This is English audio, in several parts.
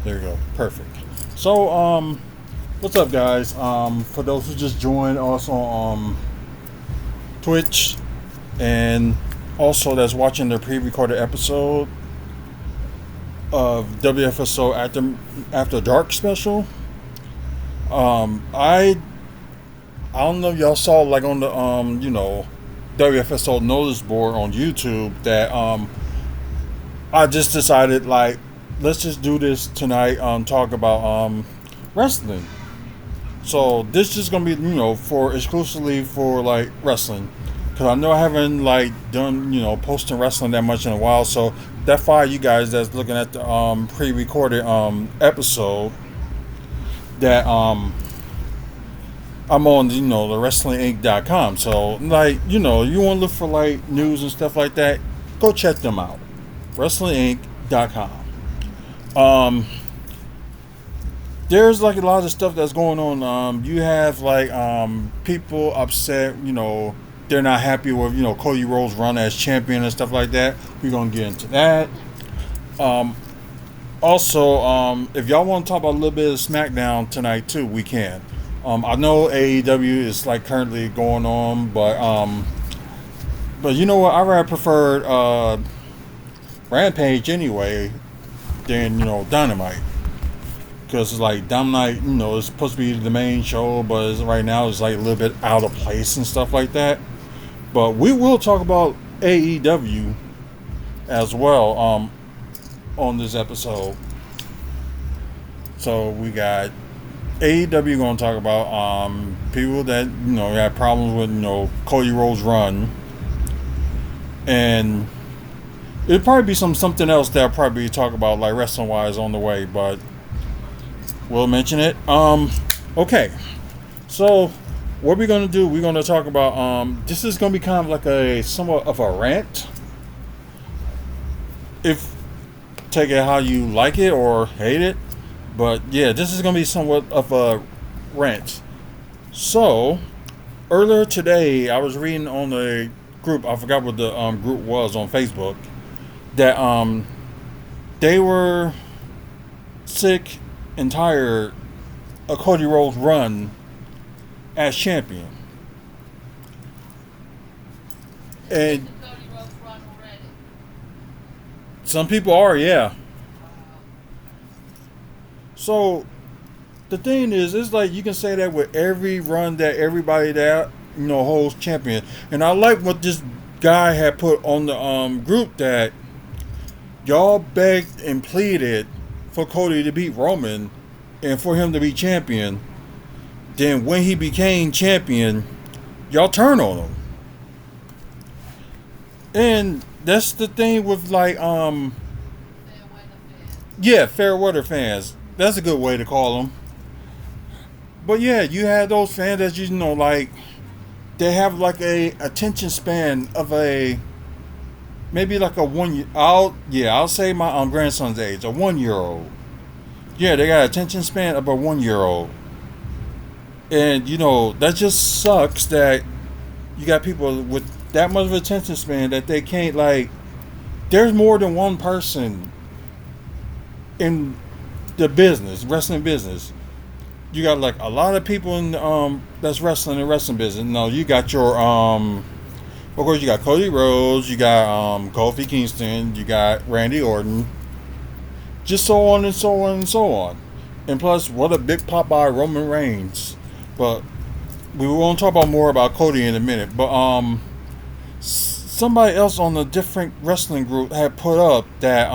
There you go. Perfect. So, what's up, guys? For those who just joined us on Twitch and also that's watching the pre-recorded episode of WFSO After Dark special. I don't know if y'all saw like on the WFSO notice board on YouTube that I just decided like let's just do this tonight. Talk about wrestling. So this is gonna be for exclusively for like wrestling, because I know I haven't like done posting wrestling that much in a while. So that fire you guys that's looking at the pre-recorded episode that I'm on the wrestlinginc.com. So like you want to look for like news and stuff like that, go check them out. wrestlinginc.com. Um, there's like a lot of stuff that's going on. You have like people upset. They're not happy with Cody Rhodes' run as champion and stuff like that. We're gonna get into that. Um, also, if y'all want to talk about a little bit of SmackDown tonight too, we can. I know AEW is like currently going on, but you know what? I rather preferred Rampage anyway than Dynamite, because it's like Dynamite, it's supposed to be the main show, but right now it's like a little bit out of place and stuff like that. But we will talk about AEW as well on this episode. So we got AEW going to talk about people that had problems with Cody Rhodes' run, and it'll probably be something else that I'll probably talk about like wrestling wise on the way, but we'll mention it. Okay, so what we're gonna do? We're gonna talk about this is gonna be kind of like a somewhat of a rant. If take it how you like it or hate it. But yeah, this is going to be somewhat of a rant. So, earlier today, I was reading on the group, I forgot what the group was on Facebook, that they were sick and tired of Cody Rhodes' run as champion. And some people are, yeah. So the thing is, it's like you can say that with every run that everybody that holds champion. And I like what this guy had put on the group, that y'all begged and pleaded for Cody to beat Roman and for him to be champion. Then when he became champion, y'all turn on him. And that's the thing with like yeah, fair weather fans. That's a good way to call them. But yeah, you have those fans that like they have like a attention span of a maybe like a 1 year. I'll say my grandson's age, a 1 year old. Yeah, they got attention span of a 1 year old, and that just sucks that you got people with that much of attention span that they can't like. There's more than one person in the business, wrestling business. You got like a lot of people in that's wrestling and wrestling business. No, you got your of course you got Cody Rhodes, you got Kofi Kingston, you got Randy Orton, just so on and so on and so on. And plus, what a big pop by Roman Reigns. But we won't talk about more about Cody in a minute. But somebody else on a different wrestling group had put up that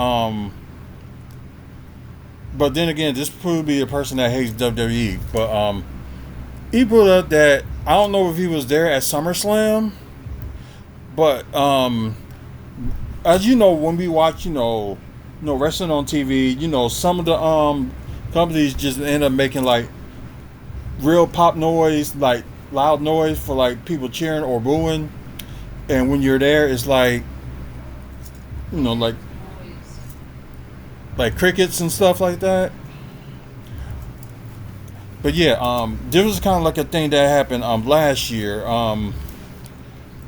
but then again, this could be a person that hates WWE. But he put up that I don't know if he was there at SummerSlam, but as you know, when we watch wrestling on TV, some of the companies just end up making like real pop noise, like loud noise for like people cheering or booing, and when you're there, it's like like crickets and stuff like that. But yeah, there was kind of like a thing that happened last year.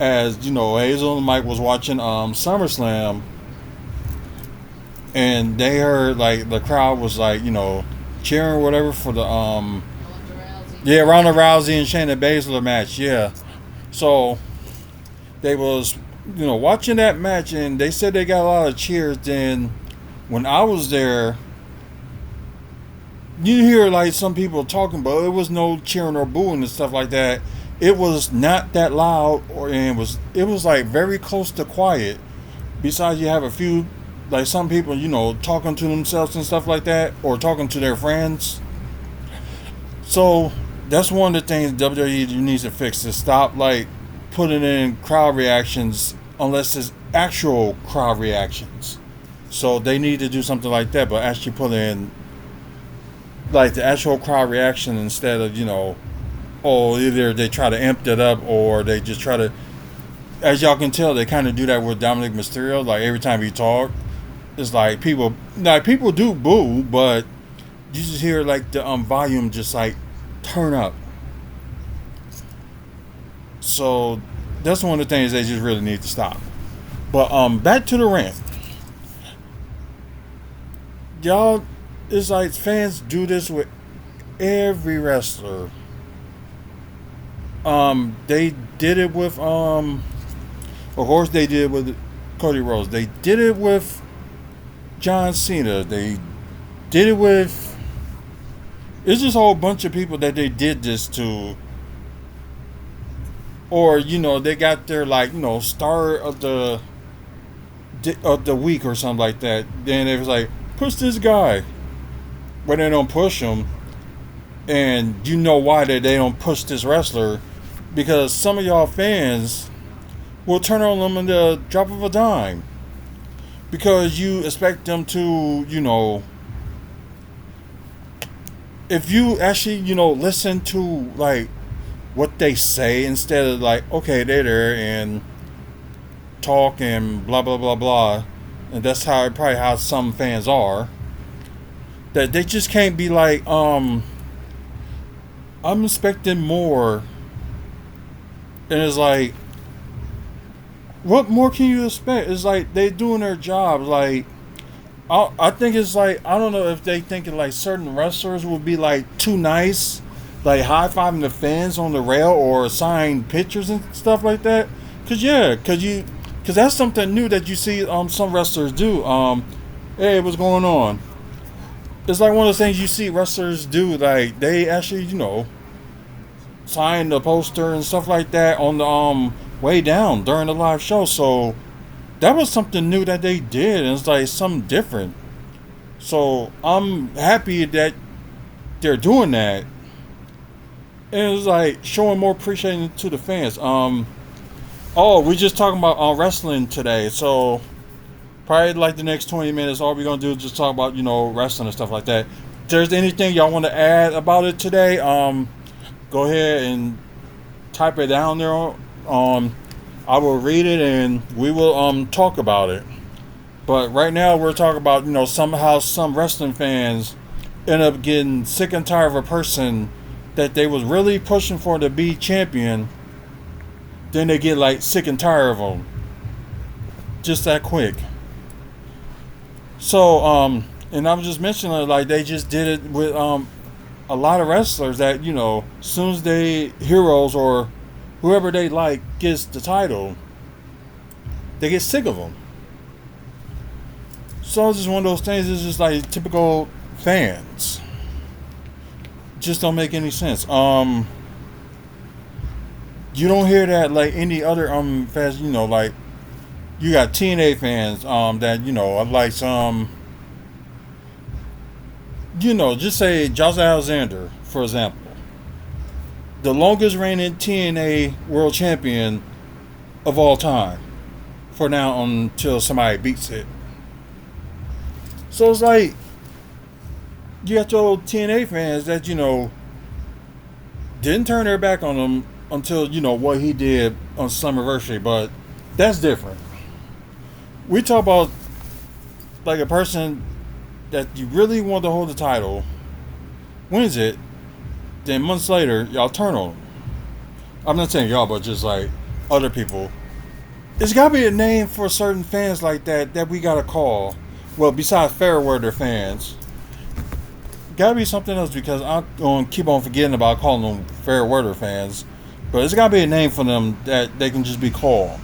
As Hazel and Mike was watching SummerSlam, and they heard like the crowd was like cheering or whatever for the yeah, Ronda Rousey and Shayna Baszler match. Yeah, so they was watching that match, and they said they got a lot of cheers. Then when I was there, you hear like some people talking, but it was no cheering or booing and stuff like that. It was not that loud, and it was like very close to quiet. Besides, you have a few like some people talking to themselves and stuff like that, or talking to their friends. So that's one of the things WWE needs to fix, is stop like putting in crowd reactions unless it's actual crowd reactions. So they need to do something like that, but actually put in like the actual crowd reaction instead of either they try to amp it up or they just try to. As y'all can tell, they kind of do that with Dominic Mysterio. Like every time he talk, it's like people do boo, but you just hear like the volume just like turn up. So that's one of the things they just really need to stop. But back to the rant. Y'all, it's like fans do this with every wrestler. They did it with of course they did it with Cody Rhodes. They did it with John Cena. They did it with. It's just a whole bunch of people that they did this to. Or they got their like star of the week or something like that. Then it was like, push this guy. When they don't push him, and you know why they don't push this wrestler, because some of y'all fans will turn on them in the drop of a dime, because you expect them to if you actually listen to like what they say instead of like, okay, they're there and talk and blah blah blah blah, and that's probably how some fans are, that they just can't be like I'm expecting more. And it's like, what more can you expect? It's like they doing their job. Like I think it's like, I don't know if they thinking like certain wrestlers would be like too nice, like high fiving the fans on the rail or sign pictures and stuff like that. Cause that's something new that you see some wrestlers do. Hey, what's going on? It's like one of the things you see wrestlers do. Like they actually sign the poster and stuff like that on the way down during the live show. So that was something new that they did, and it's like something different. So I'm happy that they're doing that, and it's like showing more appreciation to the fans. Oh, we just talking about wrestling today, so probably like the next 20 minutes, all we're gonna do is just talk about wrestling and stuff like that. If there's anything y'all want to add about it today, go ahead and type it down there. I will read it and we will talk about it. But right now we're talking about somehow some wrestling fans end up getting sick and tired of a person that they was really pushing for to be champion. Then they get like sick and tired of them, just that quick. So and I was just mentioning like they just did it with a lot of wrestlers that as soon as they heroes or whoever they like gets the title, they get sick of them. So it's just one of those things. It's just like typical fans. Just don't make any sense. You don't hear that like any other fans. Like you got TNA fans that like some. Just say Josh Alexander, for example. The longest reigning TNA world champion of all time. For now, until somebody beats it. So it's like, you got your old TNA fans that, didn't turn their back on him until, what he did on Summerversary. But that's different. We talk about, like, a person that you really want to hold the title, wins it, then months later, y'all turn on them. I'm not saying y'all, but just like other people. It's got to be a name for certain fans like that we got to call. well, besides fair weather fans, gotta be something else because I'm gonna keep on forgetting about calling them fair weather fans. But it's gotta be a name for them that they can just be called.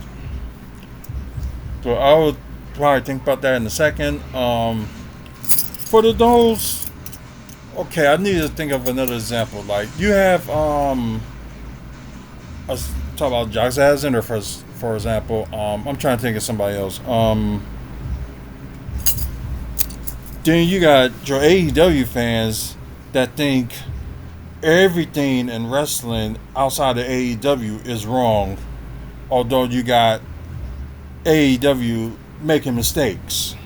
So I would probably think about that in a second. For those, okay, I need to think of another example. Like you have, let's talk about Josh Alexander for example. I'm trying to think of somebody else. Then you got your AEW fans that think everything in wrestling outside of AEW is wrong, although you got AEW making mistakes.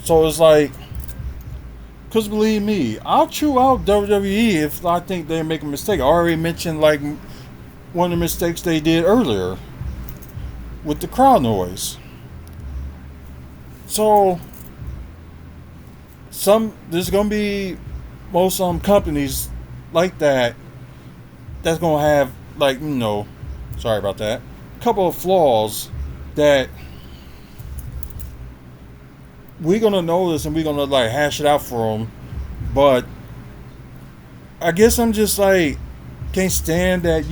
So it's like, because believe me, I'll chew out WWE if I think they're making a mistake. I already mentioned like one of the mistakes they did earlier with the crowd noise. So there's gonna be most companies like that that's gonna have like sorry about that, couple of flaws that we're gonna notice and we're gonna like hash it out for them. But I guess I'm just like can't stand that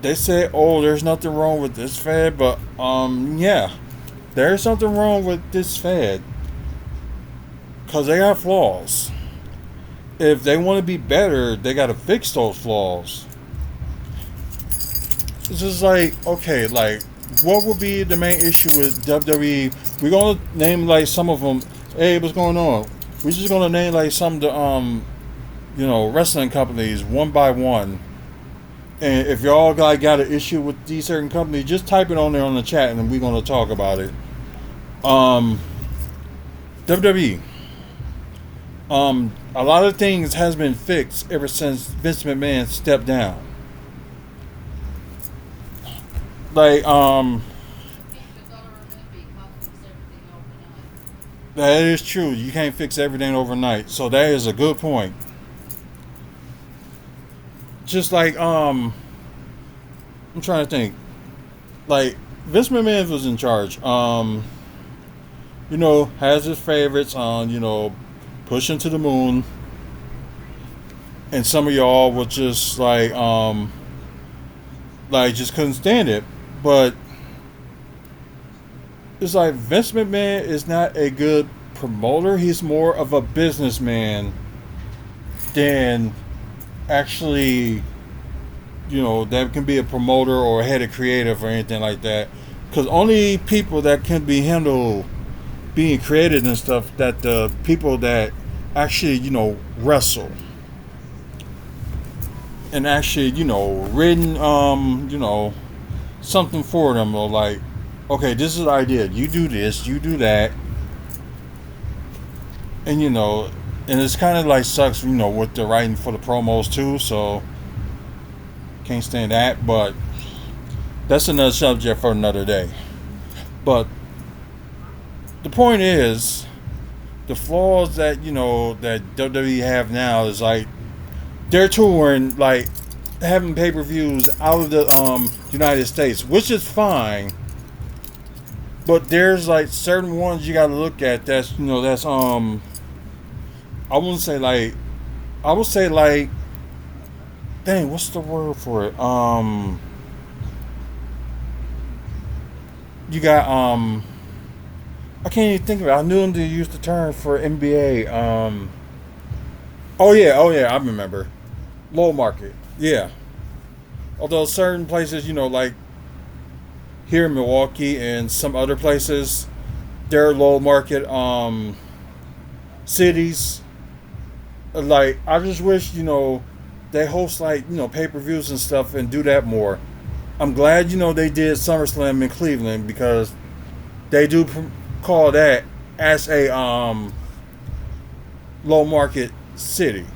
they say, oh, there's nothing wrong with this fad, but yeah, there's something wrong with this fad because they got flaws. If they want to be better, they got to fix those flaws. It's just like, okay, like, what would be the main issue with WWE? We're gonna name like some of them. Hey, what's going on? We're just gonna name like some of the wrestling companies one by one. And if y'all got an issue with these certain companies, just type it on there on the chat, and we're gonna talk about it. WWE. A lot of things has been fixed ever since Vince McMahon stepped down. Like, that is true. You can't fix everything overnight. So that is a good point. Just like, I'm trying to think. Like, Vince McMahon was in charge. Has his favorites on, Pushing to the Moon. And some of y'all were just like just couldn't stand it. But it's like Vince McMahon is not a good promoter. He's more of a businessman than actually, that can be a promoter or a head of creative or anything like that. Because only people that can be handled being creative and stuff, that the people that actually, wrestle. And actually, written, something for them, or like, okay, this is the idea. You do this, you do that, and and it's kind of like sucks, with the writing for the promos too. So can't stand that, but that's another subject for another day. But the point is, the flaws that that WWE have now is like they're touring, like having pay-per-views out of the United States, which is fine. But there's like certain ones you got to look at. That's that's I wouldn't say like, I would say like, dang, what's the word for it? You got I can't even think of it. I knew them to use the term for NBA. Oh yeah, I remember. Low market, yeah. Although certain places, like here in Milwaukee and some other places, they're low market cities. Like, I just wish they host like pay-per-views and stuff and do that more. I'm glad they did SummerSlam in Cleveland because they do call that as a low market city.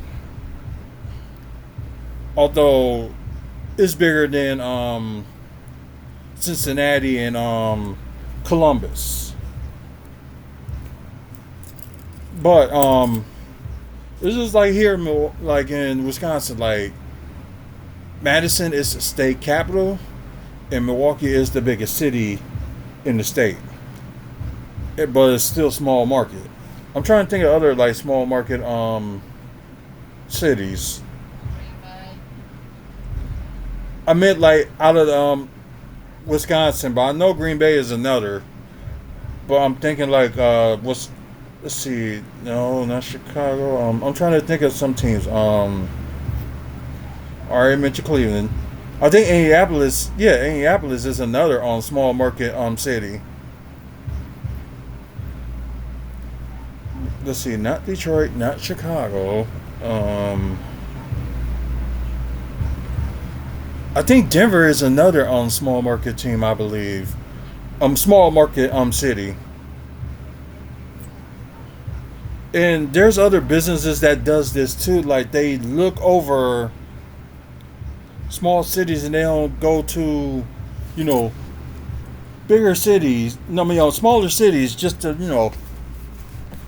Although it's bigger than Cincinnati and Columbus. But it's just like here, like in Wisconsin, like Madison is the state capital, and Milwaukee is the biggest city in the state. but it's still small market. I'm trying to think of other like small market cities. I meant like out of Wisconsin, but I know Green Bay is another. But I'm thinking like what's let's see, no, not Chicago. I'm trying to think of some teams. I already mentioned Cleveland. I think Indianapolis. Yeah, Indianapolis is another small market city. Let's see, not Detroit, not Chicago. Um, I think Denver is another small market team. I believe small market city. And there's other businesses that does this too. Like they look over small cities and they don't go to, you know, bigger cities. No, I mean, smaller cities just to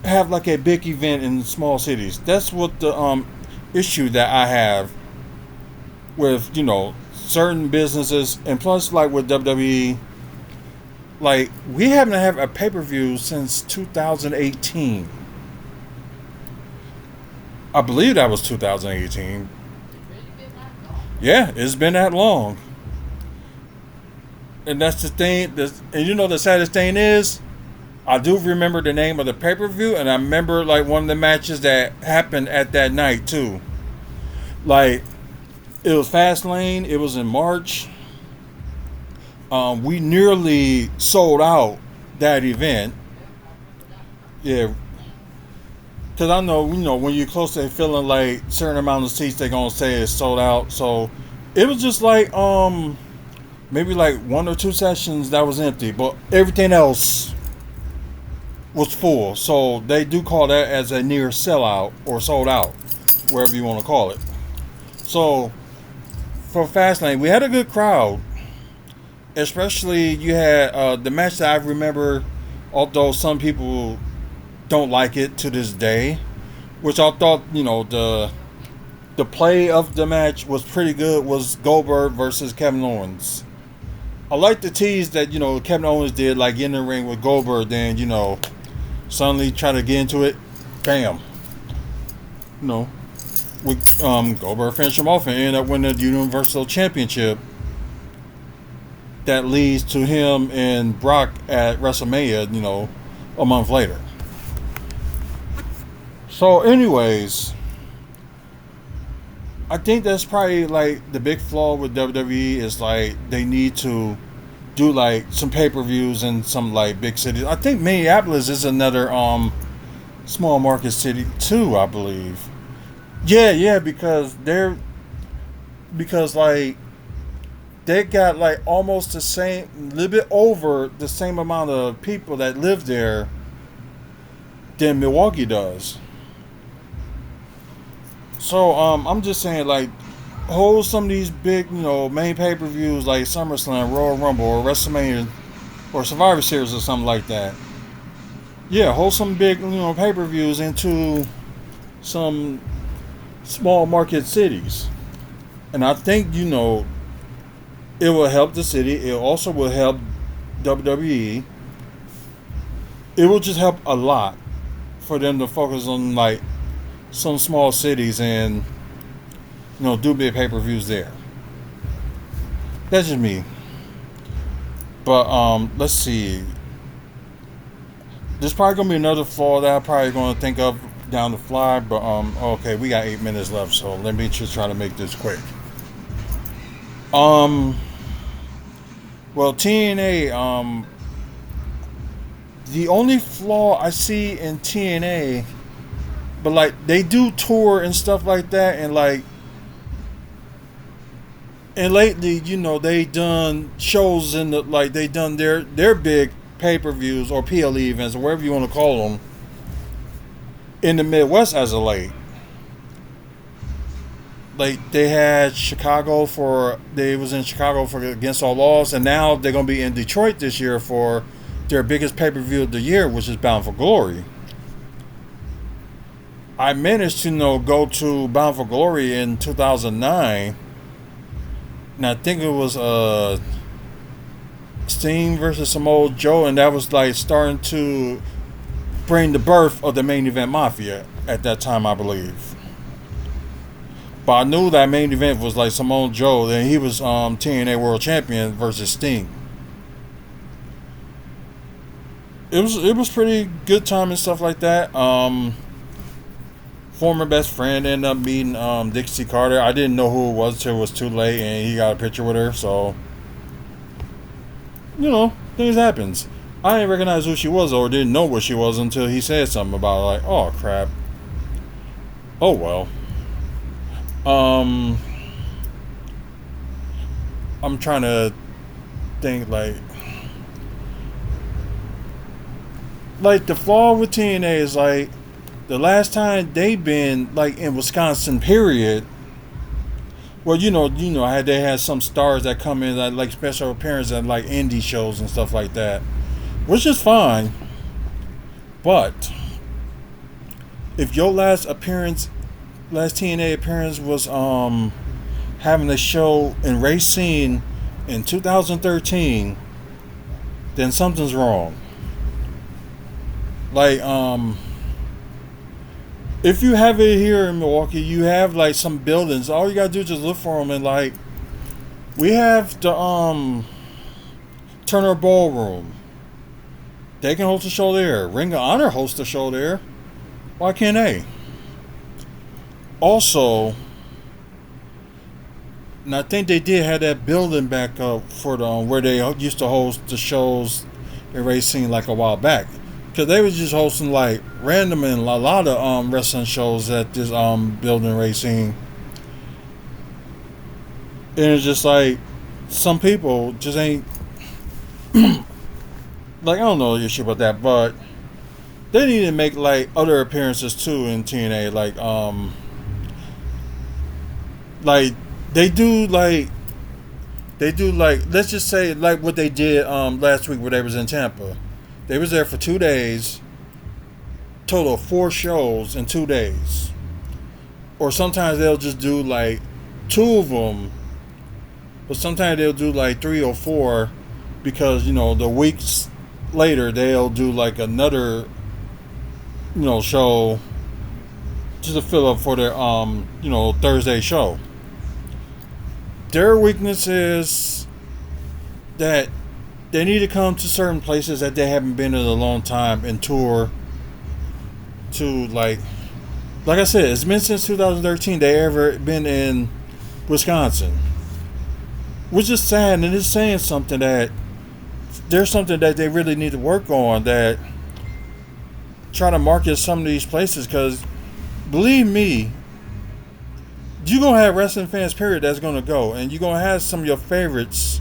have like a big event in small cities. That's what the issue that I have with certain businesses, and plus like with WWE, like we haven't had a pay per view since 2018. I believe that was 2018. Yeah, it's been that long. And that's the thing. And the saddest thing is, I do remember the name of the pay per view, and I remember like one of the matches that happened at that night too. Like it was Fastlane. It was in March. We nearly sold out that event. Yeah, because I know when you're close to feeling like certain amount of seats, they're gonna say it's sold out. So it was just like maybe like one or two sessions that was empty, but everything else was full. So they do call that as a near sellout or sold out, wherever you want to call it. So for Fastlane, we had a good crowd. Especially you had the match that I remember, although some people don't like it to this day, which I thought the play of the match was pretty good, was Goldberg versus Kevin Owens. I like the tease that Kevin Owens did, like in the ring with Goldberg, then suddenly try to get into it, bam, with Goldberg finish him off and end up winning the Universal Championship. That leads to him and Brock at WrestleMania, a month later. So, anyways, I think that's probably like the big flaw with WWE is like they need to do like some pay per views in some like big cities. I think Minneapolis is another small market city too, I believe. Yeah, because like they got like almost the same, a little bit over the same amount of people that live there than Milwaukee does. So I'm just saying, like, hold some of these big, main pay per views like SummerSlam, Royal Rumble, or WrestleMania, or Survivor Series, or something like that. Yeah, hold some big, pay per views into some small market cities, and I think it will help the city. It also will help WWE. It will just help a lot for them to focus on like some small cities and do big pay per views there. That's just me. But let's see. There's probably gonna be another flaw that I'm probably gonna think of down the fly. But okay, we got 8 minutes left, so let me just try to make this quick. Well, TNA. The only flaw I see in TNA, but like they do tour and stuff like that, and like, and lately, they done shows in the like they done their big pay per views or PLE events or whatever you want to call them in the Midwest as of late. Like they had they was in Chicago for Against All Laws, and now they're gonna be in Detroit this year for their biggest pay per view of the year, which is Bound for Glory. I managed to go to Bound for Glory in 2009, and I think it was Sting versus Samoa Joe, and that was like starting to bring the birth of the main event Mafia at that time, I believe. But I knew that main event was like Samoa Joe, and he was TNA World Champion versus Sting. It was pretty good time and stuff like that. Former best friend ended up meeting Dixie Carter. I didn't know who it was till it was too late, and he got a picture with her. So things happens. I didn't recognize who she was or didn't know what she was until he said something about it, like, oh crap. Oh well. I'm trying to think like the flaw with TNA is like the last time they've been like in Wisconsin period. Well, they had some stars that come in that like special appearances at like indie shows and stuff like that, which is fine. But if your last TNA appearance was having a show in Racine in 2013, then something's wrong. Like if you have it here in Milwaukee, you have like some buildings. All you gotta do is just look for them, and like we have the Turner Ballroom. They can host a show there. Ring of Honor hosts a show there. Why can't they? Also, and I think they did have that building back up for the where they used to host the shows in Racing like a while back. Because they was just hosting like random and a lot of wrestling shows at this building Racing. And it's just like some people just ain't like, I don't know the issue about that, but they need to make like other appearances too in TNA, like they do like let's just say like what they did last week where they was in Tampa. They was there for 2 days, total of 4 shows in 2 days. Or sometimes they'll just do like 2 of them, but sometimes they'll do like 3 or 4 because the weeks later they'll do like another show just to fill up for their Thursday show. Their weakness is that they need to come to certain places that they haven't been in a long time and tour to like I said, it's been since 2013 they ever been in Wisconsin, which is sad, and it's saying something that there's something that they really need to work on, that try to market some of these places, because believe me, you're going to have wrestling fans period that's going to go, and you're going to have some of your favorites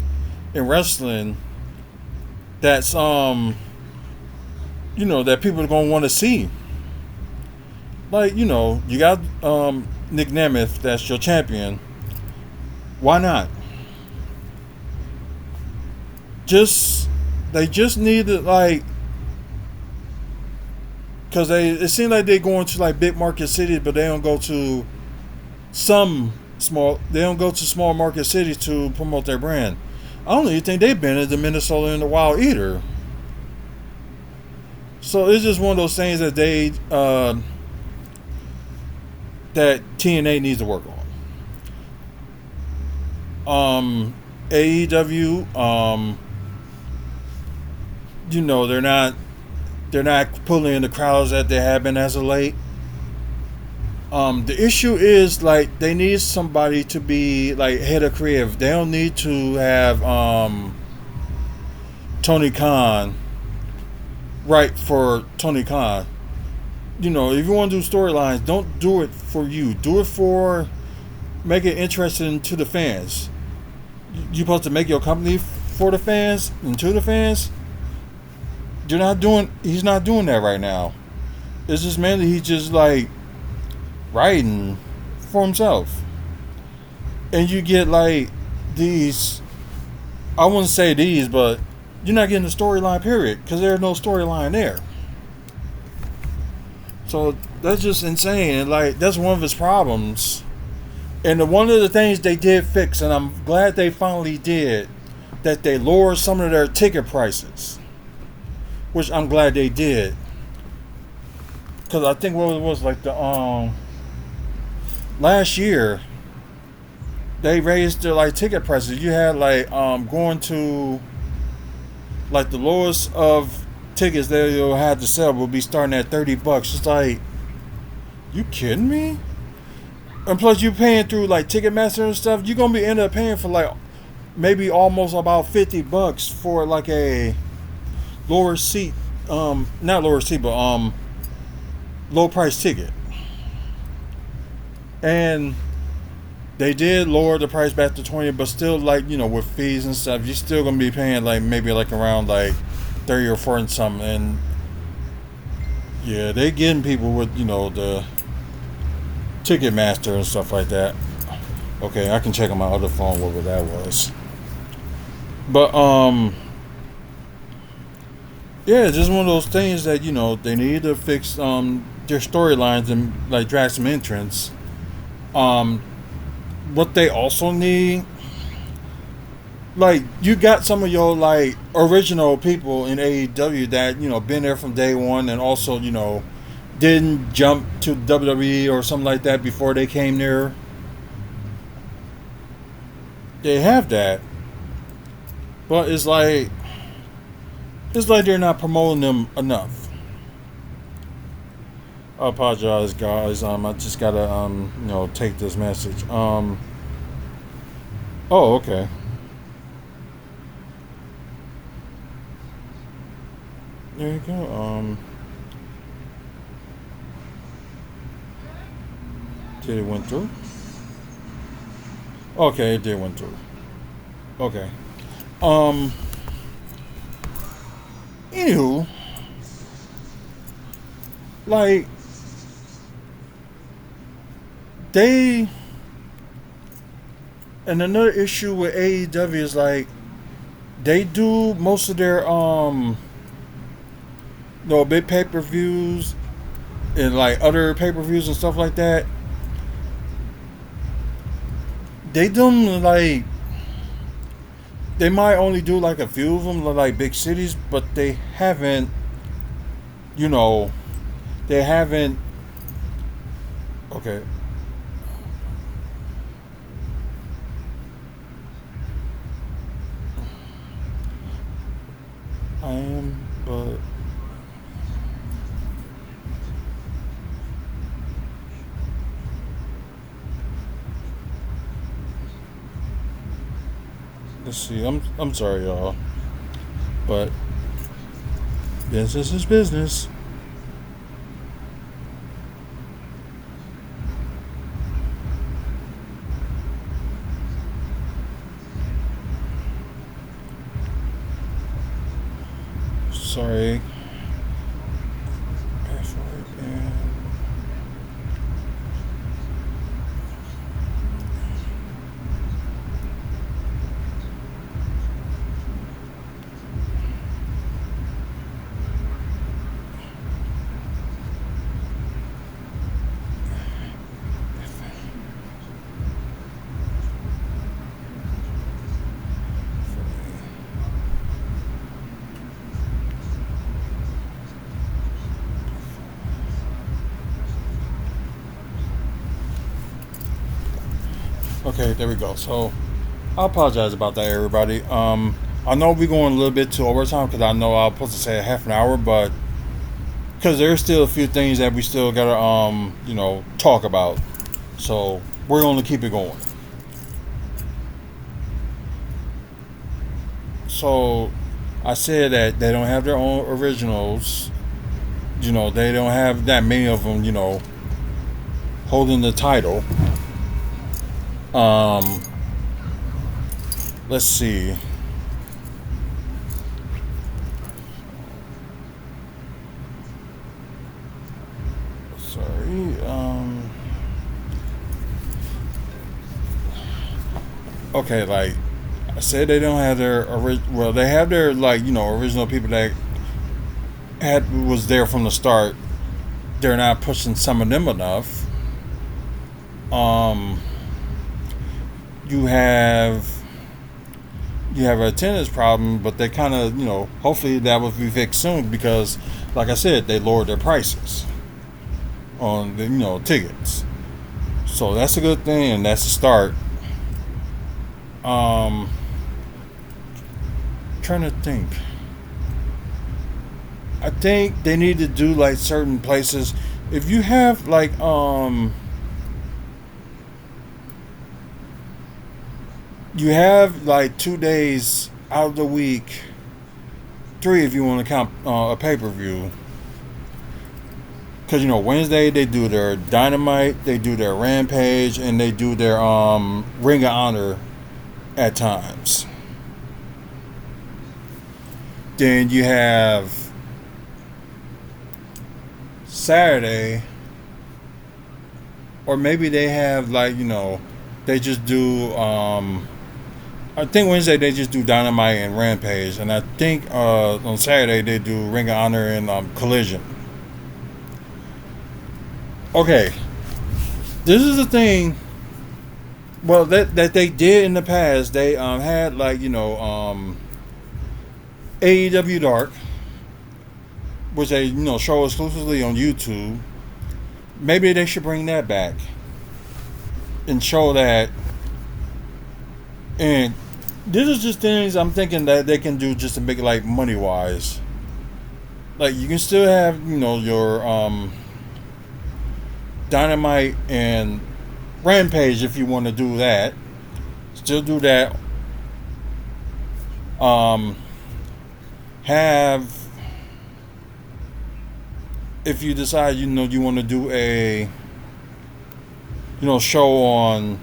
in wrestling that's that people are going to want to see. Like, you got Nick Nemeth, that's your champion. Why not? They just need to like, because it seems like they go into like big market cities, but they don't go to small market cities to promote their brand. I don't even think they've been to Minnesota in a while either. So it's just one of those things that that TNA needs to work on. AEW, they're not pulling in the crowds that they have been as of late. The issue is like they need somebody to be like head of creative. They don't need to have Tony Khan write for Tony Khan. If you want to do storylines, don't do it for you. Do it for make it interesting to the fans. You're supposed to make your company for the fans and to the fans. He's not doing that right now. It's just mainly he's just like writing for himself. And you get like these, I wouldn't say these, but you're not getting the storyline period because there's no storyline there. So that's just insane, and like that's one of his problems. And one of the things they did fix, and I'm glad they finally did, that they lowered some of their ticket prices, which I'm glad they did. Because I think what it was like the last year they raised their like ticket prices. You had like going to like the lowest of tickets that you'll have to sell will be starting at $30. It's like, you kidding me? And plus you paying through like Ticketmaster and stuff, you're gonna be end up paying for like maybe almost about $50 for like a lower seat, not lower seat, but low price ticket. And they did lower the price back to 20, but still, like, you know, with fees and stuff, you're still gonna be paying like maybe like around like 30 or 40 and something. And yeah, they getting people with, you know, the Ticketmaster and stuff like that. Okay, I can check on my other phone what that was. But yeah, it's just one of those things that, you know, they need to fix their storylines and like drag some entrance. What they also need, like, you got some of your like original people in AEW that, you know, been there from day one and also, you know, didn't jump to WWE or something like that before they came there. They have that, but it's like they're not promoting them enough. I apologize, guys. I just gotta you know, take this message. Oh, okay. There you go. Did it went through? Okay, it did went through. Okay. Anywho, like, they, and another issue with AEW is like they do most of their you know, big pay-per-views and like other pay-per-views and stuff like that. They do them like, they might only do like a few of them like big cities, but they haven't, you know, they haven't. Okay. I am, but let's see. I'm sorry, y'all, but business is business. Sorry. Okay, there we go. So I apologize about that, everybody. I know we're going a little bit to overtime because I know I was supposed to say a half an hour, but because there's still a few things that we still gotta you know, talk about. So we're gonna keep it going. So I said that they don't have their own originals. You know, they don't have that many of them, you know, holding the title. Let's see. Sorry. Okay, like I said, they don't have their well, they have their, like, you know, original people that was there from the start. They're not pushing some of them enough. You have you have an attendance problem, but they kind of, hopefully that will be fixed soon because, like I said, they lowered their prices on the, tickets. So that's a good thing, and that's a start. Um, Trying to think. I think they need to do like certain places. If you have like you have like 2 days out of the week, three if you want to count a pay per view. Because Wednesday they do their Dynamite, they do their Rampage, and they do their Ring of Honor at times. Then you have Saturday, or maybe they have like they just do. I think Wednesday they just do Dynamite and Rampage, and I think on Saturday they do Ring of Honor and Collision. Okay, this is the thing. Well, that they did in the past. They had like AEW Dark, which they show exclusively on YouTube. Maybe they should bring that back and show that. And this is just things I'm thinking that they can do just to make it like money wise. Like you can still have your Dynamite and Rampage if you want to do that. Still do that. Have if you decide you want to do a show on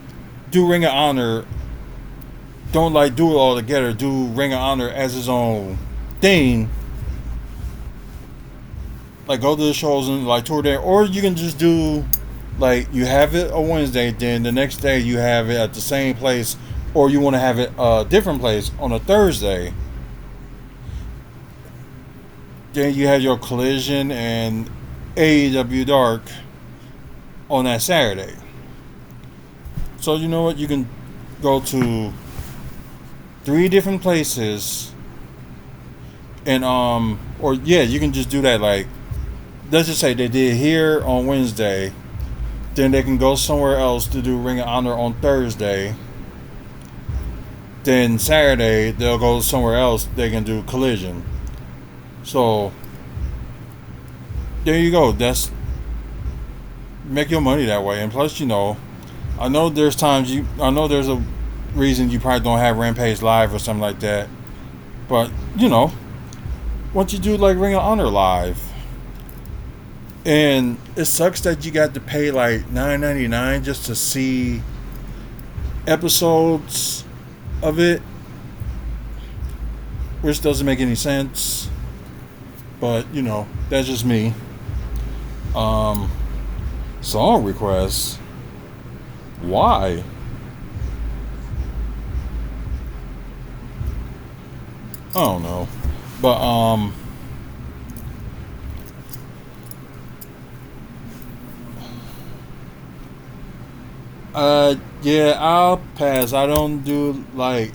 do Ring of Honor. Don't like do it all together. Do Ring of Honor as its own thing. Like go to the shows and like tour there, or you can just do like you have it on Wednesday, then the next day you have it at the same place, or you want to have it a different place on a Thursday. Then you have your Collision and AEW Dark on that Saturday. So you know what? You can go to 3 different places, and you can just do that. Like, let's just say they did here on Wednesday, then they can go somewhere else to do Ring of Honor on Thursday. Then Saturday they'll go somewhere else. They can do Collision. So there you go. That's make your money that way. And plus, I know there's times I know there's a reason you probably don't have Rampage live or something like that. But once you do like Ring of Honor live, and it sucks that you got to pay like $9.99 just to see episodes of it, which doesn't make any sense. But that's just me. Song requests. Why? I don't know. But yeah, I'll pass. I don't do like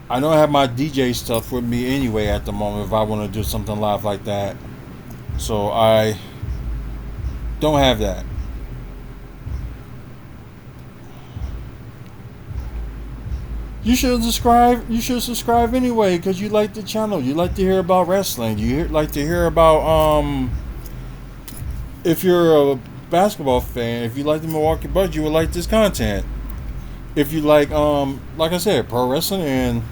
I don't have my DJ stuff with me anyway at the moment if I want to do something live like that. So I don't have that. You should subscribe. You should subscribe anyway because you like the channel. You like to hear about wrestling. Like to hear about if you're a basketball fan, if you like the Milwaukee Bucks, you would like this content. If you like I said, pro wrestling and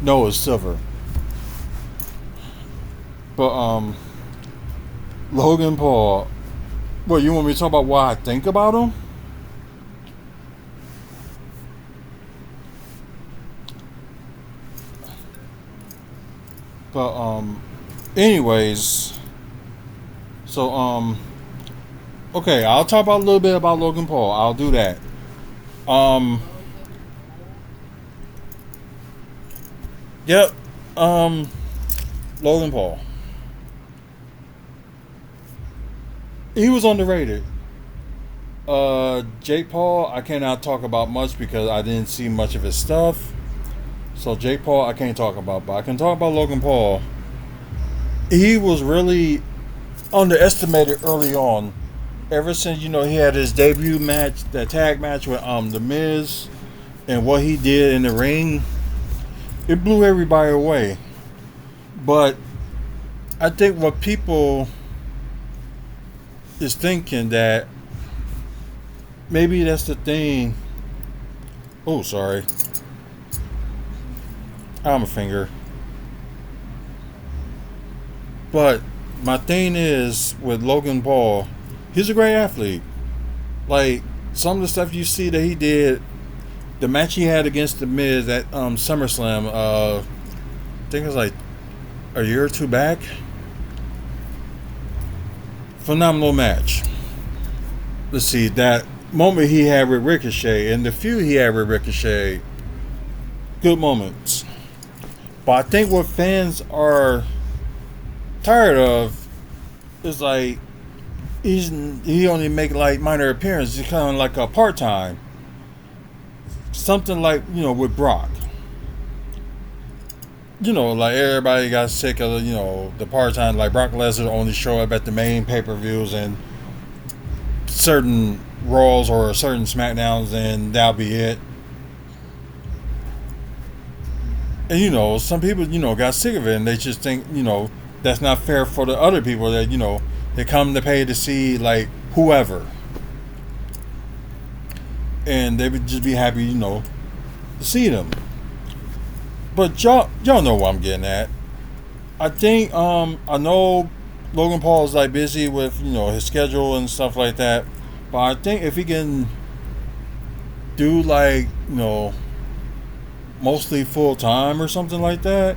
Noah Silver. But Logan Paul. What, you want me to talk about what I think about him? But anyways, so okay, I'll talk about a little bit about Logan Paul. I'll do that. Yep. Logan Paul. He was underrated. Jake Paul, I cannot talk about much because I didn't see much of his stuff. So Jake Paul, I can't talk about, but I can talk about Logan Paul. He was really underestimated early on. Ever since he had his debut match, that tag match with the Miz, and what he did in the ring, it blew everybody away. But I think what people is thinking that maybe that's the thing. Oh, sorry. I'm a finger. But my thing is with Logan Paul, he's a great athlete. Like some of the stuff you see that he did, the match he had against the Miz at SummerSlam, I think it was like a year or two back. Phenomenal match. Let's see, that moment he had with Ricochet and the feud he had with Ricochet, good moments. But I think what fans are tired of is like he only make like minor appearances. He's kind of like a part time, something like with Brock. Like everybody got sick of the part time, like Brock Lesnar only show up at the main pay per views and certain Raws or certain SmackDowns, and that'll be it. And some people got sick of it, and they just think that's not fair for the other people that they come to pay to see like whoever, and they would just be happy to see them. But y'all know what I'm getting at. I think I know Logan Paul is like busy with his schedule and stuff like that, but I think if he can do like mostly full time or something like that,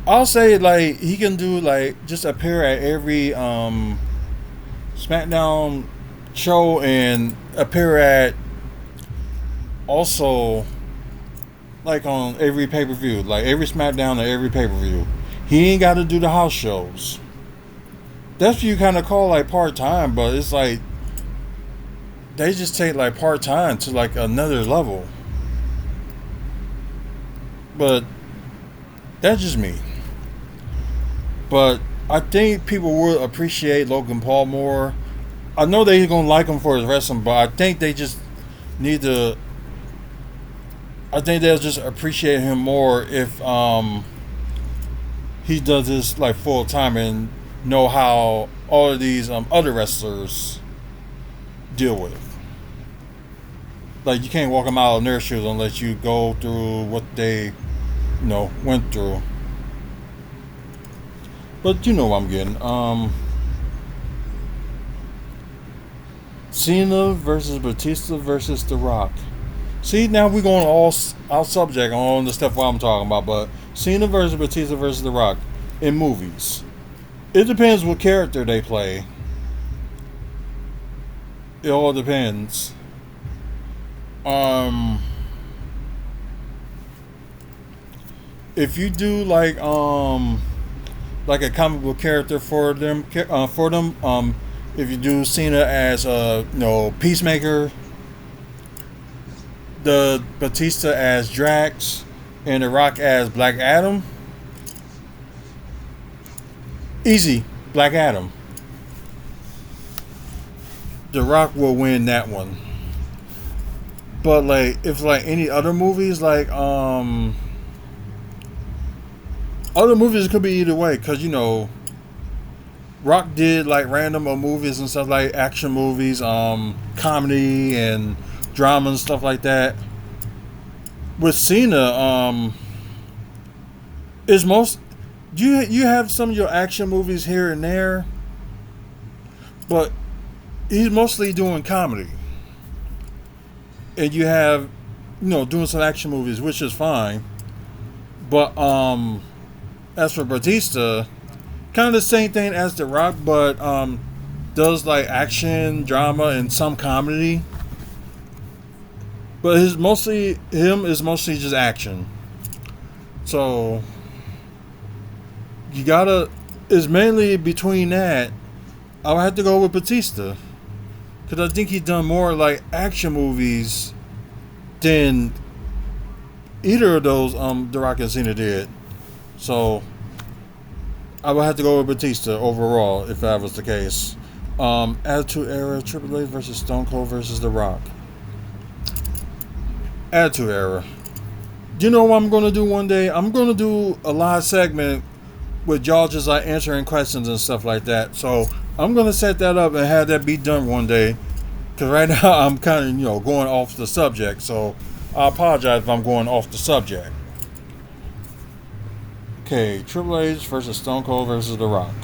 I'll say like he can do like just appear at every SmackDown show and appear at also like on every pay per view, like every SmackDown or every pay per view. He ain't got to do the house shows. That's what you kind of call like part time, but it's like they just take like part time to like another level. But that's just me. But I think people will appreciate Logan Paul more. I know they're gonna like him for his wrestling, but I think they just need to. I think they'll just appreciate him more if he does this like full time and know how all of these other wrestlers deal with. Like you can't walk them out of their shoes unless you go through what they went through. But you know what I'm getting. Cena versus Batista versus The Rock. See, now we're going all out subject on the stuff what I'm talking about, but Cena versus Batista versus The Rock in movies. It depends what character they play. It all depends. If you do like a comic book character for them, if you do Cena as Peacemaker, the Batista as Drax, and The Rock as Black Adam, easy, Black Adam. The Rock will win that one. But like if like any other movies, like other movies could be either way, because Rock did like random movies and stuff, like action movies, comedy and drama and stuff like that. With Cena, is most you have some of your action movies here and there, but he's mostly doing comedy. And you have doing some action movies, which is fine. But as for Batista, kind of the same thing as The Rock, but does like action, drama, and some comedy. But his mostly just action. So you gotta, it's mainly between that. I would have to go with Batista, because I think he's done more like action movies than either of those The Rock and Cena did. So I would have to go with Batista overall if that was the case. Attitude Era, Triple H versus Stone Cold versus The Rock. Attitude Era. You know what I'm going to do one day? I'm going to do a live segment with y'all just like answering questions and stuff like that. So I'm going to set that up and have that be done one day. Because right now I'm kind of, going off the subject. So I apologize if I'm going off the subject. Okay, Triple H versus Stone Cold versus The Rock.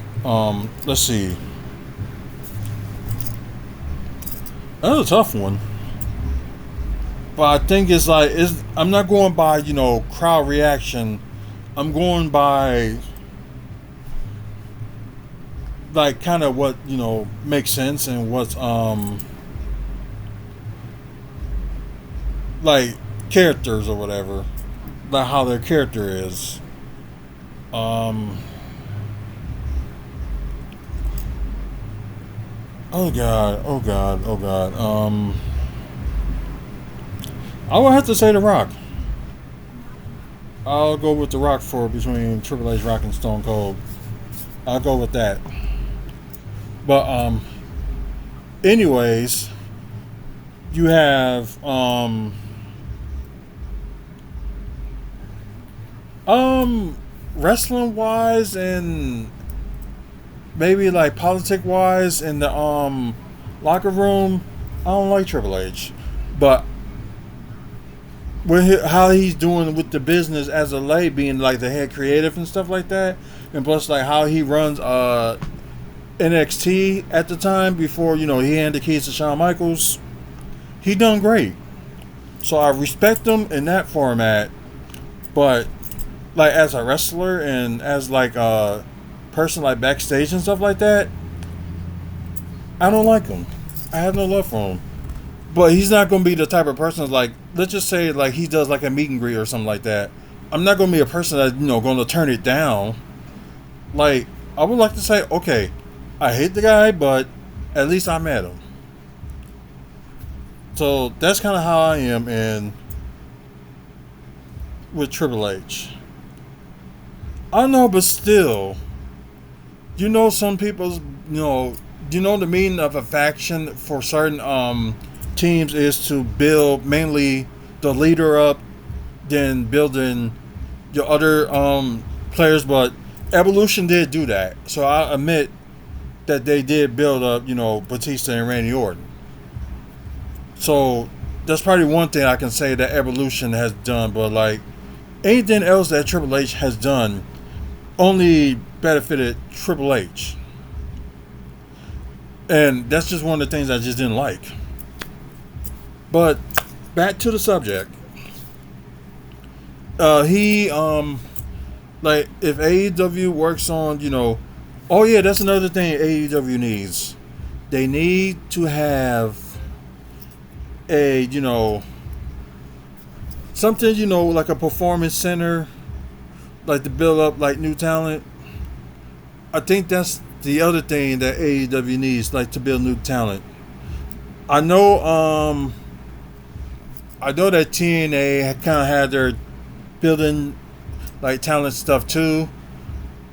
Let's see. That's a tough one. But I think I'm not going by, crowd reaction. I'm going by like kind of what, makes sense and what's like characters or whatever. Like how their character is. Oh god, oh god, oh god. I would have to say The Rock. I'll go with The Rock for between Triple H, Rock, and Stone Cold. I'll go with that. But anyways, you have wrestling wise and maybe like politic wise in the locker room. I don't like Triple H, but with how he's doing with the business as a lay, being like the head creative and stuff like that, and plus like how he runs NXT at the time before he handed the keys to Shawn Michaels, he done great. So I respect him in that format, but like as a wrestler and as like a person like backstage and stuff like that, I don't like him. I have no love for him. But he's not going to be the type of person like, let's just say like he does like a meet and greet or something like that. I'm not going to be a person that's going to turn it down. Like I would like to say, okay, I hate the guy, but at least I met him. So that's kind of how I am with Triple H. I know, but still, some people's, the meaning of a faction for certain teams is to build mainly the leader up, then building your other players. But Evolution did do that, so I admit that they did build up, Batista and Randy Orton. So that's probably one thing I can say that Evolution has done. But like anything else that Triple H has done only benefited Triple H. And that's just one of the things I just didn't like. But back to the subject. He like if AEW works on, oh yeah, that's another thing AEW needs. They need to have a, something, like a performance center, like to build up like new talent. I think that's the other thing that AEW needs, like to build new talent. I know that TNA kind of had their building like talent stuff too,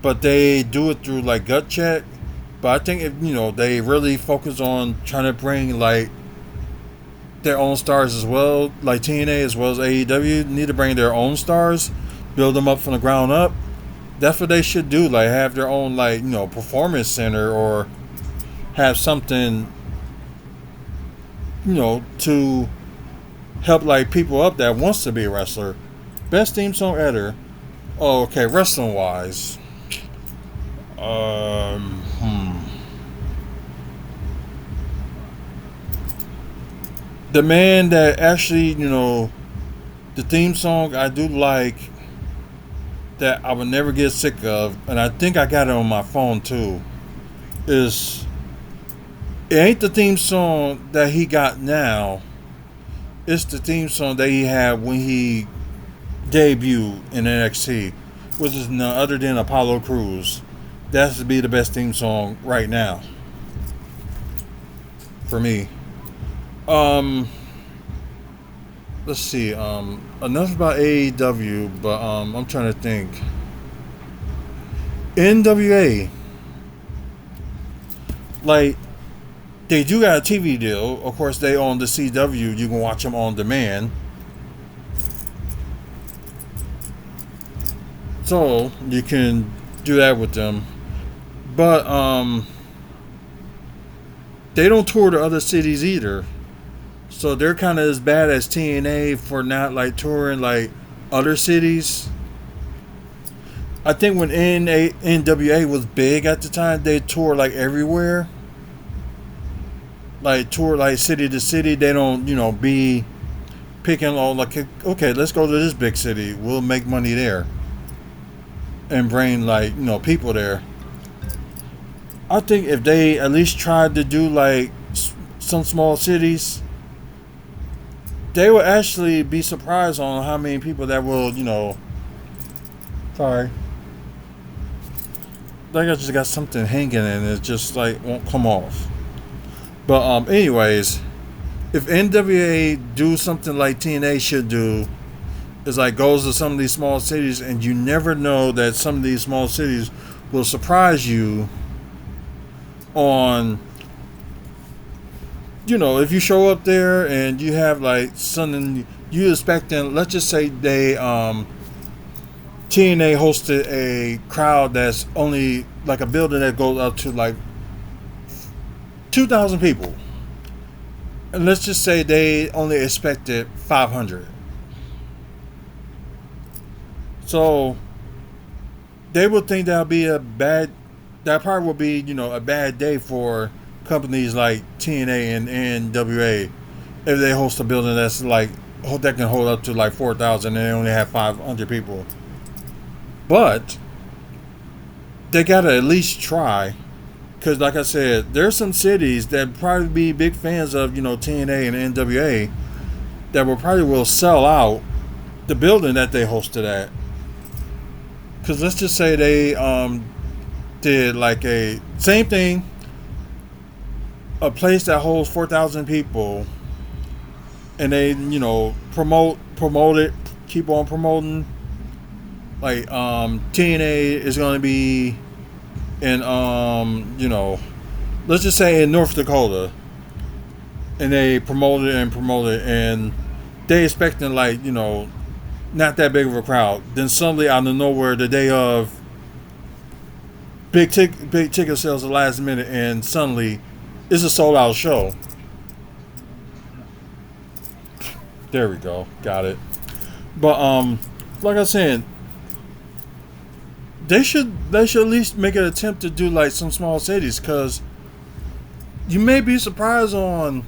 but they do it through like gut check. But I think if they really focus on trying to bring like their own stars as well, like TNA as well as AEW need to bring their own stars, build them up from the ground up. That's what they should do. Like have their own like performance center or have something to help like people up that wants to be a wrestler. Best theme song ever. Oh, okay, wrestling wise. The man that actually, the theme song I do like that I would never get sick of, and I think I got it on my phone too, is it ain't the theme song that he got now. It's the theme song that he had when he debuted in NXT, which is none other than Apollo Crews. That's to be the best theme song right now for me. let's see. Enough about AEW, but I'm trying to think. NWA, like they do got a TV deal. Of course, they own the CW. You can watch them on demand. So you can do that with them. But they don't tour to other cities either. So they're kind of as bad as TNA for not like touring like other cities. I think when NWA was big at the time, they toured like everywhere. Like tour like city to city. They don't, be picking on like, okay, let's go to this big city. We'll make money there and bring like, people there. I think if they at least tried to do like some small cities, they will actually be surprised on how many people that will, sorry. Like I just got something hanging and it just like won't come off. But anyways, if NWA do something like TNA should do, is like goes to some of these small cities and you never know that some of these small cities will surprise you on, if you show up there and you have like something you expecting, let's just say they TNA hosted a crowd that's only like a building that goes up to like 2,000 people, and let's just say they only expected 500. So they would think that probably would be a bad day for companies like TNA and NWA if they host a building that's like that can hold up to like 4,000 and they only have 500 people. But they gotta at least try, because like I said, there's some cities that probably be big fans of TNA and NWA that will sell out the building that they hosted at. Because let's just say they did like a same thing, a place that holds 4,000 people, and they promote it, keep on promoting. Like TNA is going to be in let's just say in North Dakota, and they promote it and they expecting like not that big of a crowd. Then suddenly out of nowhere, the day of, big ticket sales the last minute, and suddenly it's a sold out show. There we go, got it. But like I said, they should at least make an attempt to do like some small cities, because you may be surprised on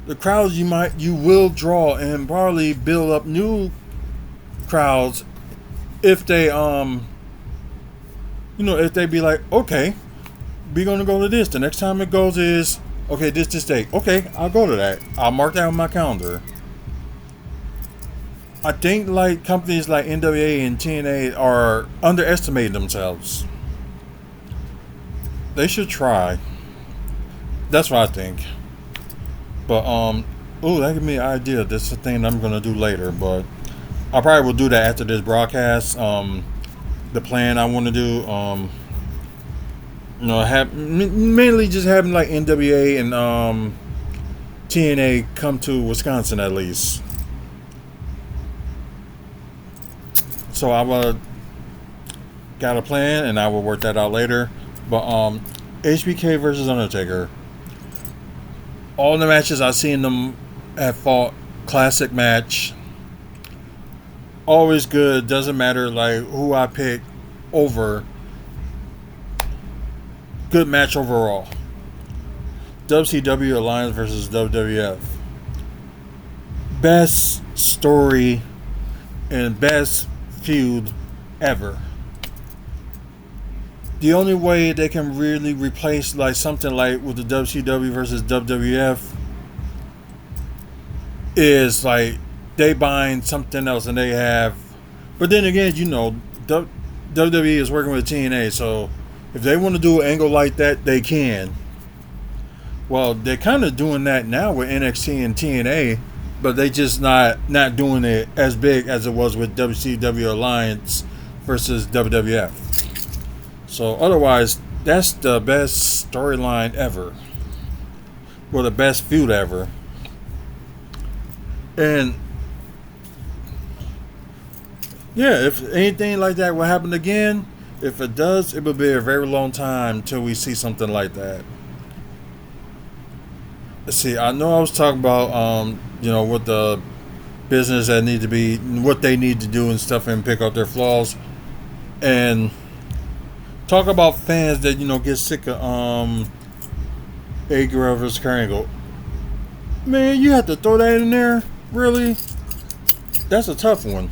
the crowds you will draw, and probably build up new crowds if they if they be like, okay, we're gonna go to this. The next time it goes is okay, this date. Okay, I'll go to that. I'll mark that on my calendar. I think like companies like NWA and TNA are underestimating themselves. They should try. That's what I think. But that gave me an idea. This is a thing I'm gonna do later, but I probably will do that after this broadcast. The plan I want to do, have mainly just having like NWA and TNA come to Wisconsin at least. So I will got a plan, and I will work that out later. But HBK versus Undertaker. All the matches I've seen them have fought, classic match. Always good. Doesn't matter like who I pick over. Good match overall. WCW Alliance versus WWF. Best story and best feud ever. The only way they can really replace like something like with the WCW versus WWF is like they bind something else and they have. But then again, WWE is working with TNA, so if they want to do an angle like that, they can. Well, they're kind of doing that now with NXT and TNA. but they just not doing it as big as it was with WCW Alliance versus WWF. So otherwise, that's the best storyline ever, or the best feud ever. And yeah, if anything like that will happen again, if it does, it will be a very long time till we see something like that. See, I know I was talking about, what the business that need to be, what they need to do and stuff, and pick up their flaws, and talk about fans that get sick of Eddie Guerrero versus Kurt Angle. Man, you have to throw that in there, really? That's a tough one.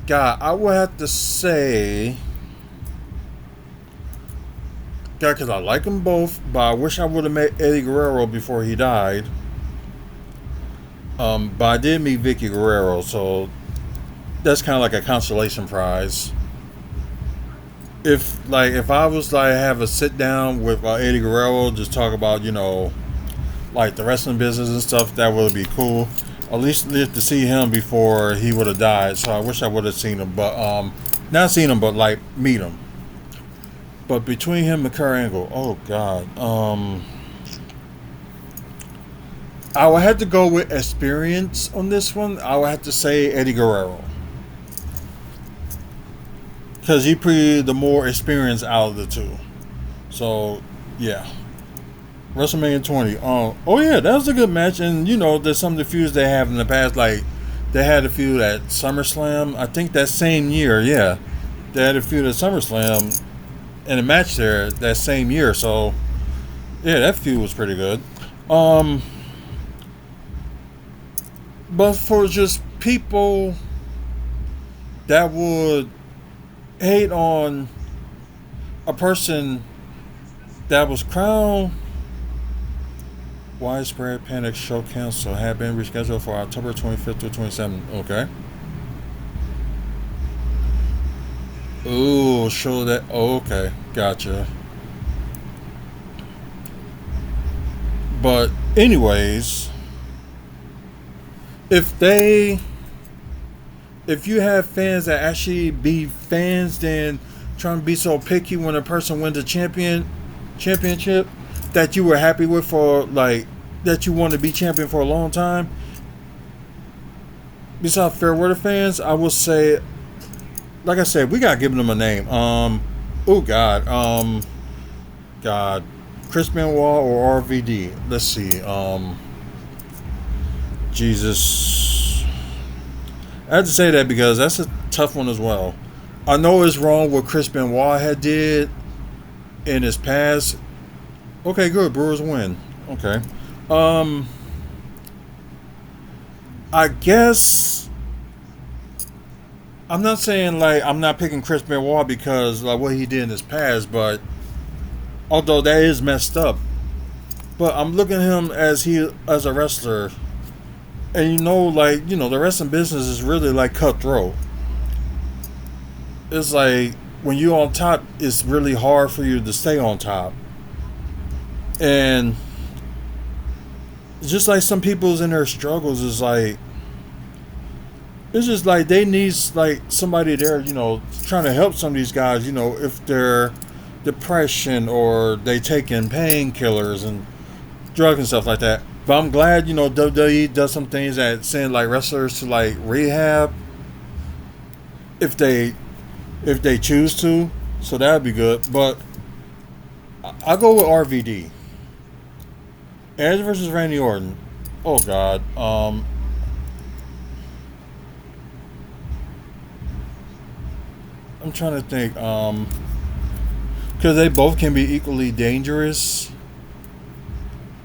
God, I would have to say, God, because I like them both, but I wish I would have met Eddie Guerrero before he died. But I did meet Vicky Guerrero, so that's kind of like a consolation prize. If I was have a sit down with Eddie Guerrero, just talk about like the wrestling business and stuff, that would be cool. At least live to see him before he would have died. So I wish I would have seen him, but not seen him, but like meet him. But between him and Kurt Angle, oh God, I would have to go with experience on this one. I would have to say Eddie Guerrero, because he pretty the more experience out of the two. So yeah, WrestleMania 20. Oh yeah, that was a good match, and there's some of the feuds they have in the past. Like they had a feud at SummerSlam. I think that same year. Yeah, they had a feud at SummerSlam in a match there that same year. So yeah, that feud was pretty good. But for just people that would hate on a person that was crowned, widespread panic show cancel had been rescheduled for October 25th to 27th. Okay. Ooh, show that. Oh, okay, gotcha. But anyways, if they, if you have fans that actually be fans, then trying to be so picky when a person wins a championship that you were happy with for that you want to be champion for a long time. Besides fair weather fans, I will say, like I said, we gotta give them a name. Oh God, Chris Benoit or RVD. Let's see. Jesus. I had to say that because that's a tough one as well. I know it's wrong what Chris Benoit had did in his past. Okay, good. Brewers win. Okay. I guess I'm not saying I'm not picking Chris Benoit because what he did in his past, but although that is messed up, but I'm looking at him as a wrestler, and the wrestling business is really cutthroat. It's when you're on top, it's really hard for you to stay on top, and just some people's in their struggles is it's just they need somebody there, trying to help some of these guys, if they're depression or they taking painkillers and drugs and stuff like that. But I'm glad, WWE does some things that send wrestlers to rehab if they choose to. So that'd be good. But I'll go with RVD. Edge versus Randy Orton. Oh God. I'm trying to think. Because they both can be equally dangerous.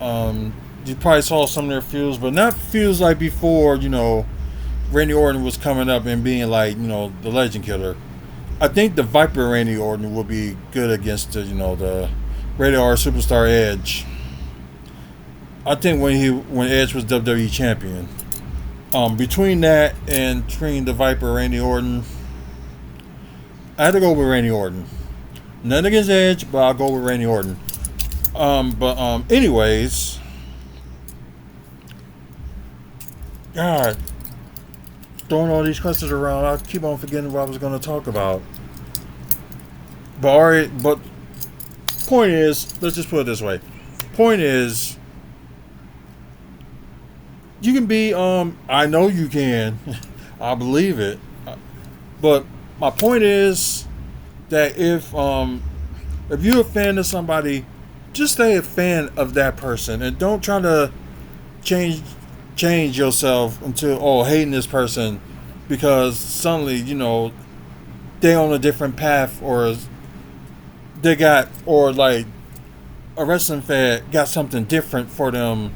You probably saw some of their feuds, but not feuds before, Randy Orton was coming up and being the legend killer. I think the Viper Randy Orton will be good against the Radar Superstar Edge. I think when Edge was WWE champion. Between that and between the Viper Randy Orton, I had to go with Randy Orton. Nothing against Edge, but I'll go with Randy Orton. Anyways, God, throwing all these questions around, I keep on forgetting what I was going to talk about. But all right, but point is, let's just put it this way. Point is, you can be. I know you can. I believe it. But my point is that if you're a fan of somebody, just stay a fan of that person and don't try to change change yourself into hating this person because suddenly they on a different path or they got or like a wrestling fan got something different for them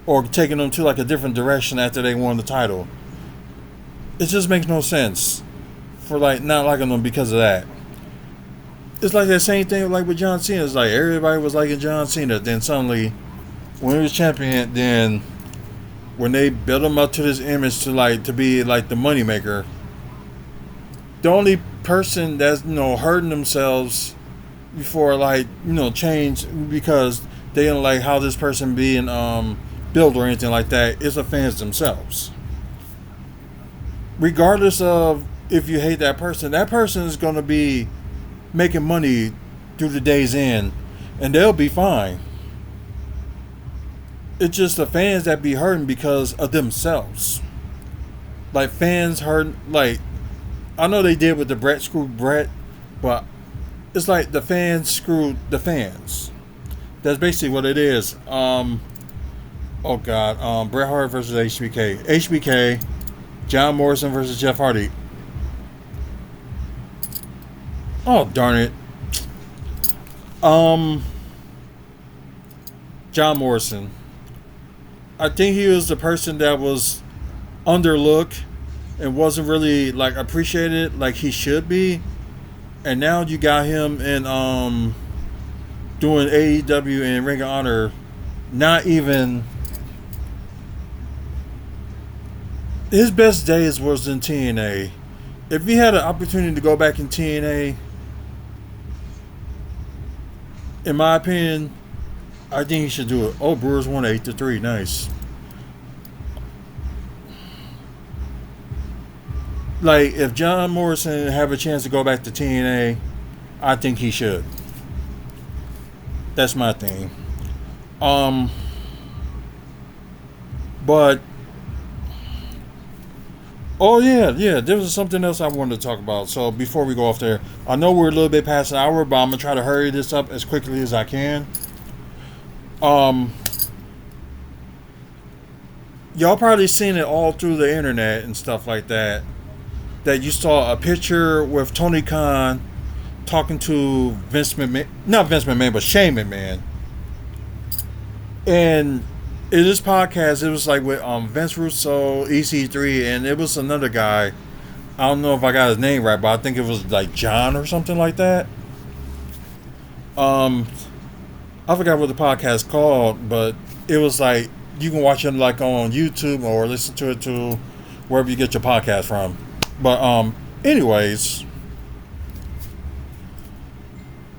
or taking them to like a different direction after they won the title. It just makes no sense for like not liking them because of that. It's like that same thing like with John Cena. It's like everybody was liking John Cena, then suddenly when he was champion, then when they built him up to this image to be like the moneymaker, the only person that's hurting themselves before change because they don't like how this person being built or anything like that is the fans themselves. Regardless of if you hate that person is going to be making money through the day's end, and they'll be fine. It's just the fans that be hurting because of themselves. Like fans hurt. Like I know they did with the Brett screwed Brett, but it's like the fans screwed the fans. That's basically what it is. Oh God. Bret Hart versus HBK. HBK. John Morrison versus Jeff Hardy. Oh darn it. John Morrison. I think he was the person that was underlooked and wasn't really like appreciated like he should be. And now you got him in doing AEW and Ring of Honor. Not even his best days was in TNA. If he had an opportunity to go back in TNA, in my opinion, I think he should do it. Oh, Brewers won 8-3. Nice. Like if John Morrison have a chance to go back to TNA, I think he should. That's my thing. But yeah. There was something else I wanted to talk about. So before we go off there, I know we're a little bit past an hour, but I'm gonna try to hurry this up as quickly as I can. Y'all probably seen it all through the internet and stuff like that. That you saw a picture with Tony Khan talking to Vince McMahon, not Vince McMahon, but Shane McMahon. And in this podcast, it was like with Vince Russo, EC3, and it was another guy. I don't know if I got his name right, but I think it was like John or something like that. I forgot what the podcast called, but it was like you can watch it like on YouTube or listen to it to wherever you get your podcast from. But anyways,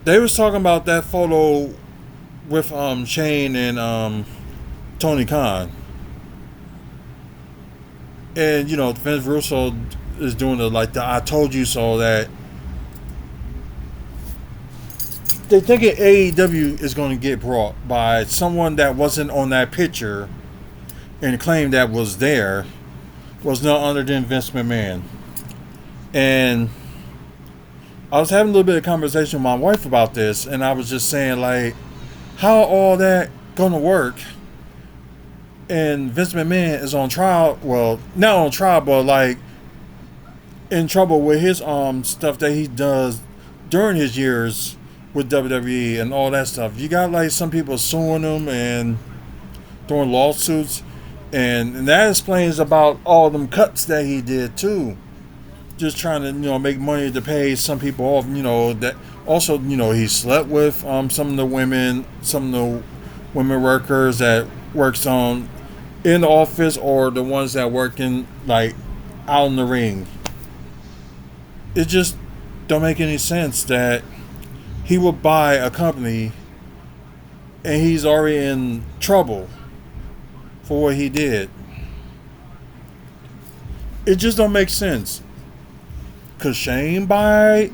they was talking about that photo with Shane and Tony Khan, and Vince Russo is doing the I told you so that they think AEW is going to get brought by someone that wasn't on that picture and claimed that was there was none other than Vince McMahon. And I was having a little bit of conversation with my wife about this, and I was just saying like, how all that gonna work? And Vince McMahon is on trial. Well, not on trial, but like in trouble with his stuff that he does during his years with WWE and all that stuff. You got like some people suing him and doing lawsuits, and that explains about all them cuts that he did too. Just trying to make money to pay some people off. That also he slept with some of the women workers that works on in the office or the ones that working like out in the ring. It just don't make any sense that he would buy a company and he's already in trouble for what he did. It just don't make sense. Could Shane buy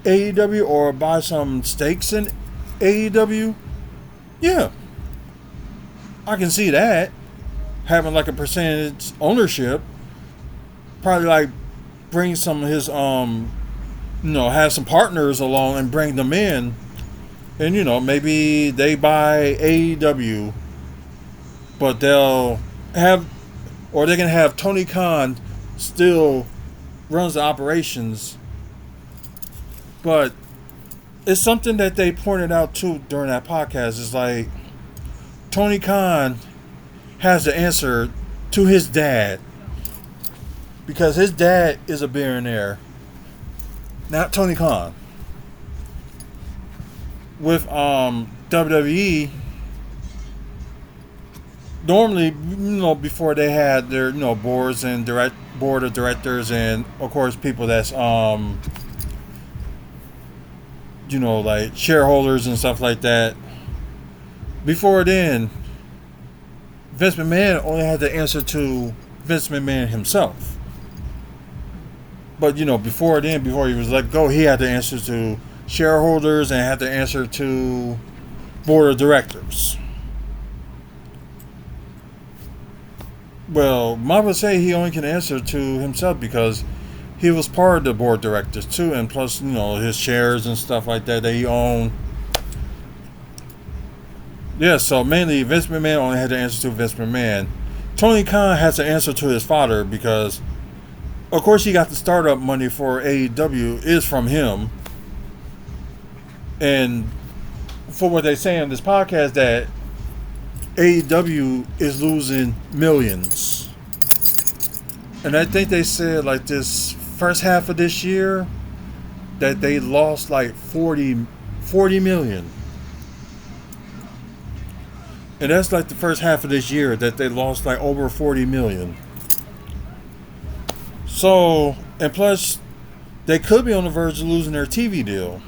AEW or buy some stakes in AEW? Yeah, I can see that. Having like a percentage ownership. Probably like bring some of his have some partners along and bring them in. And maybe they buy AEW, but they'll have, or they can have Tony Khan still runs the operations. But it's something that they pointed out too during that podcast. Is like Tony Khan has the answer to his dad, because his dad is a billionaire, not Tony Khan. With WWE, normally, before they had their boards and board of directors, and of course people that's like shareholders and stuff like that. Before then, Vince McMahon only had to answer to Vince McMahon himself. But before then, before he was let go, he had to answer to shareholders and had to answer to board of directors. Well, Mom would say he only can answer to himself because he was part of the board of directors too, and plus his shares and stuff like that he owned. Yeah, so mainly Vince McMahon only had to answer to Vince McMahon. Tony Khan has to answer to his father because, of course, he got the startup money for AEW is from him. And for what they say on this podcast, that AEW is losing millions. And I think they said like this first half of this year that they lost like 40 million. And that's like the first half of this year that they lost like over 40 million. So, and plus, they could be on the verge of losing their TV deal.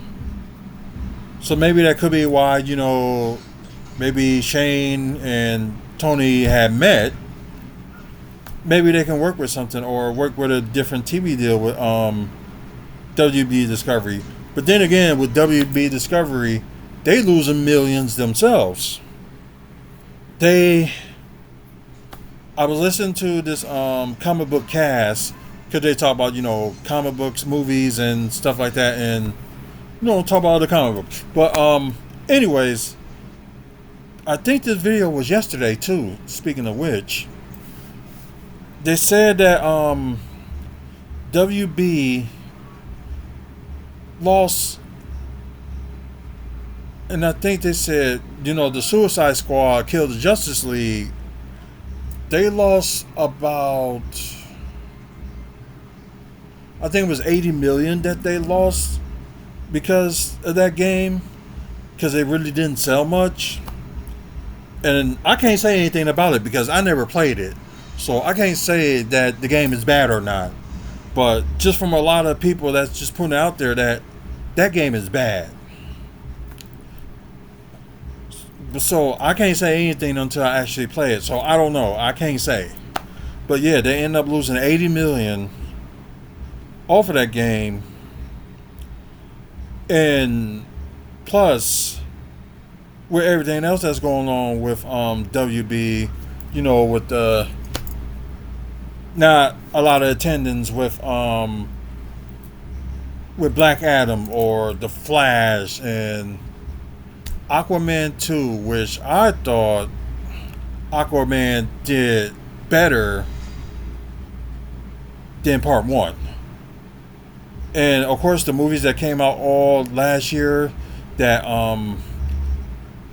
So maybe that could be why, maybe Shane and Tony had met. Maybe they can work with something or work with a different TV deal with WB Discovery. But then again, with WB Discovery, they losing millions themselves. I was listening to this comic book cast because they talk about comic books, movies, and stuff like that, and talk about the comic books. But anyways, I think this video was yesterday too. Speaking of which, they said that WB lost. And I think they said, the Suicide Squad killed the Justice League. They lost about, I think it was 80 million that they lost because of that game. Because they really didn't sell much. And I can't say anything about it because I never played it. So I can't say that the game is bad or not. But just from a lot of people that's just putting out there that game is bad. So I can't say anything until I actually play it. So I don't know. I can't say. But yeah, they end up losing 80 million off of that game. And plus, with everything else that's going on with WB, with the not a lot of attendance with Black Adam or The Flash and Aquaman 2, which I thought Aquaman did better than part 1. And of course the movies that came out all last year that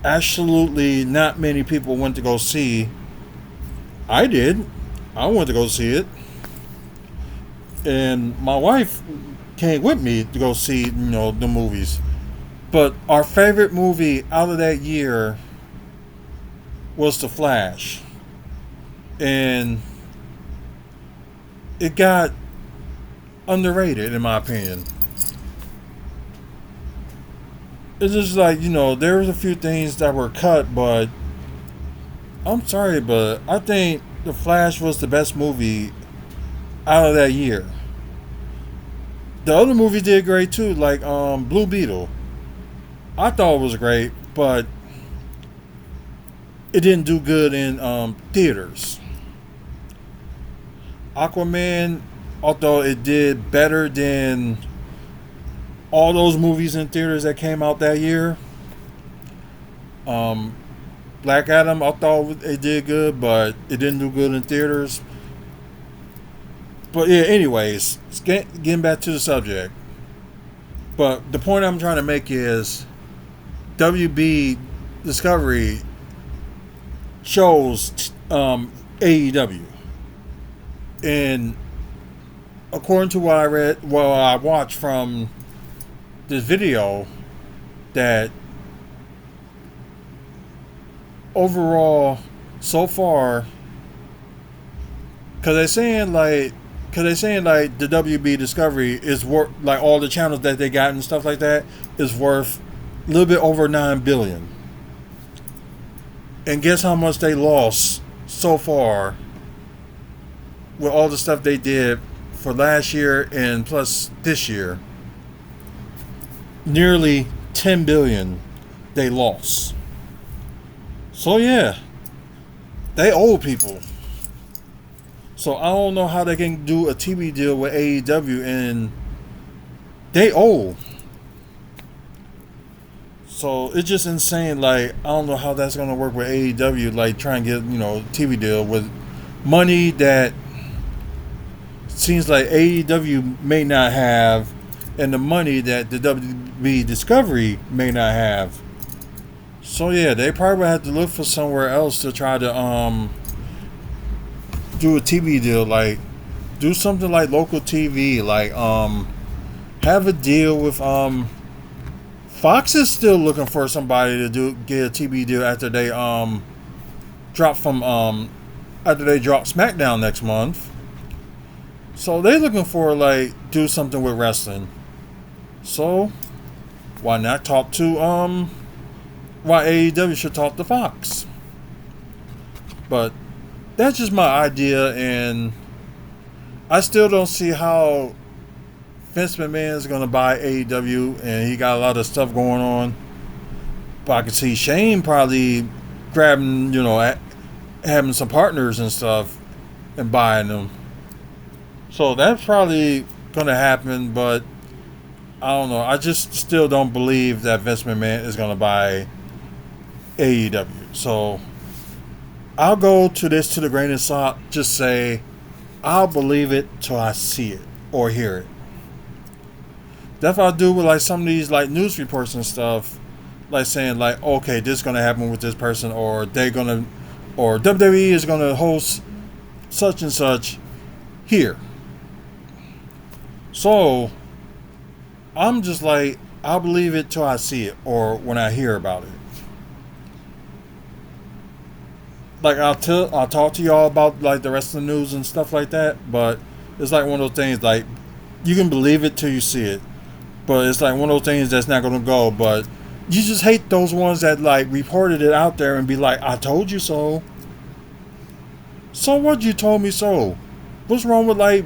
absolutely not many people went to go see. I did. I went to go see it. And my wife came with me to go see, the movies. But our favorite movie out of that year was The Flash. And it got underrated, in my opinion. It's just like, there was a few things that were cut, but I'm sorry, but I think The Flash was the best movie out of that year. The other movies did great too, like Blue Beetle. I thought it was great, but it didn't do good in theaters. Aquaman, although it did better than all those movies in theaters that came out that year. Um, Black Adam, I thought it did good, but it didn't do good in theaters. But yeah, anyways, getting back to the subject. But the point I'm trying to make is WB Discovery shows AEW. And according to what I read, well, I watched from this video, that overall, so far, because they're saying like the WB Discovery is worth, like all the channels that they got and stuff like that is worth a little bit over $9 billion. And guess how much they lost so far with all the stuff they did for last year and plus this year? Nearly $10 billion they lost. So yeah, they owe people. So I don't know how they can do a TV deal with AEW, and they owe. So it's just insane. Like, I don't know how that's gonna work with AEW. Like, try and get, a TV deal with money that seems like AEW may not have, and the money that the WB Discovery may not have. So yeah, they probably have to look for somewhere else to try to do a TV deal. Like, do something like local TV. Like, have a deal with Fox is still looking for somebody to get a TV deal after they drop SmackDown next month. So they're looking for, like, do something with wrestling. So why not talk to why AEW should talk to Fox? But that's just my idea, and I still don't see how Vince McMahon is going to buy AEW, and he got a lot of stuff going on. But I could see Shane probably grabbing, having some partners and stuff and buying them. So that's probably going to happen, but I don't know. I just still don't believe that Vince McMahon is going to buy AEW. So I'll go to this to the grain of salt. Just say I'll believe it till I see it or hear it. That's what I do with, like, some of these, like, news reports and stuff, like saying, like, okay, this is gonna happen with this person, or or WWE is gonna host such and such here. So I'm just like, I'll believe it till I see it or when I hear about it. Like, I'll talk to y'all about, like, the rest of the news and stuff like that, but it's like one of those things, like, you can believe it till you see it, but it's like one of those things that's not gonna go. But you just hate those ones that, like, reported it out there and be like, I told you so. So what? You told me so. What's wrong with, like,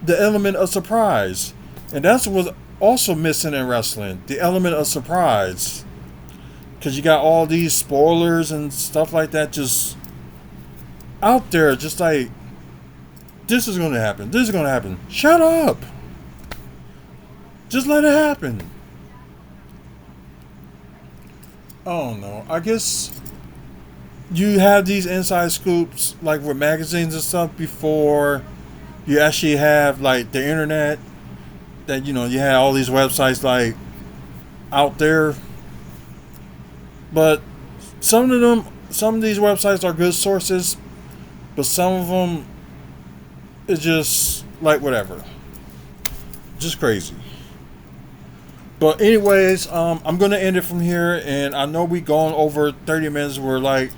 the element of surprise? And that's what's also missing in wrestling, the element of surprise, because you got all these spoilers and stuff like that just out there, just like, this is going to happen, this is going to happen. Shut up. Just let it happen. Oh no, I guess you have these inside scoops, like with magazines and stuff, before you actually have, like, the internet, that, you had all these websites, like, out there. But some of these websites are good sources, but some of them is just like whatever, just crazy. But anyways, I'm gonna end it from here, and I know we gone over 30 minutes. We're like,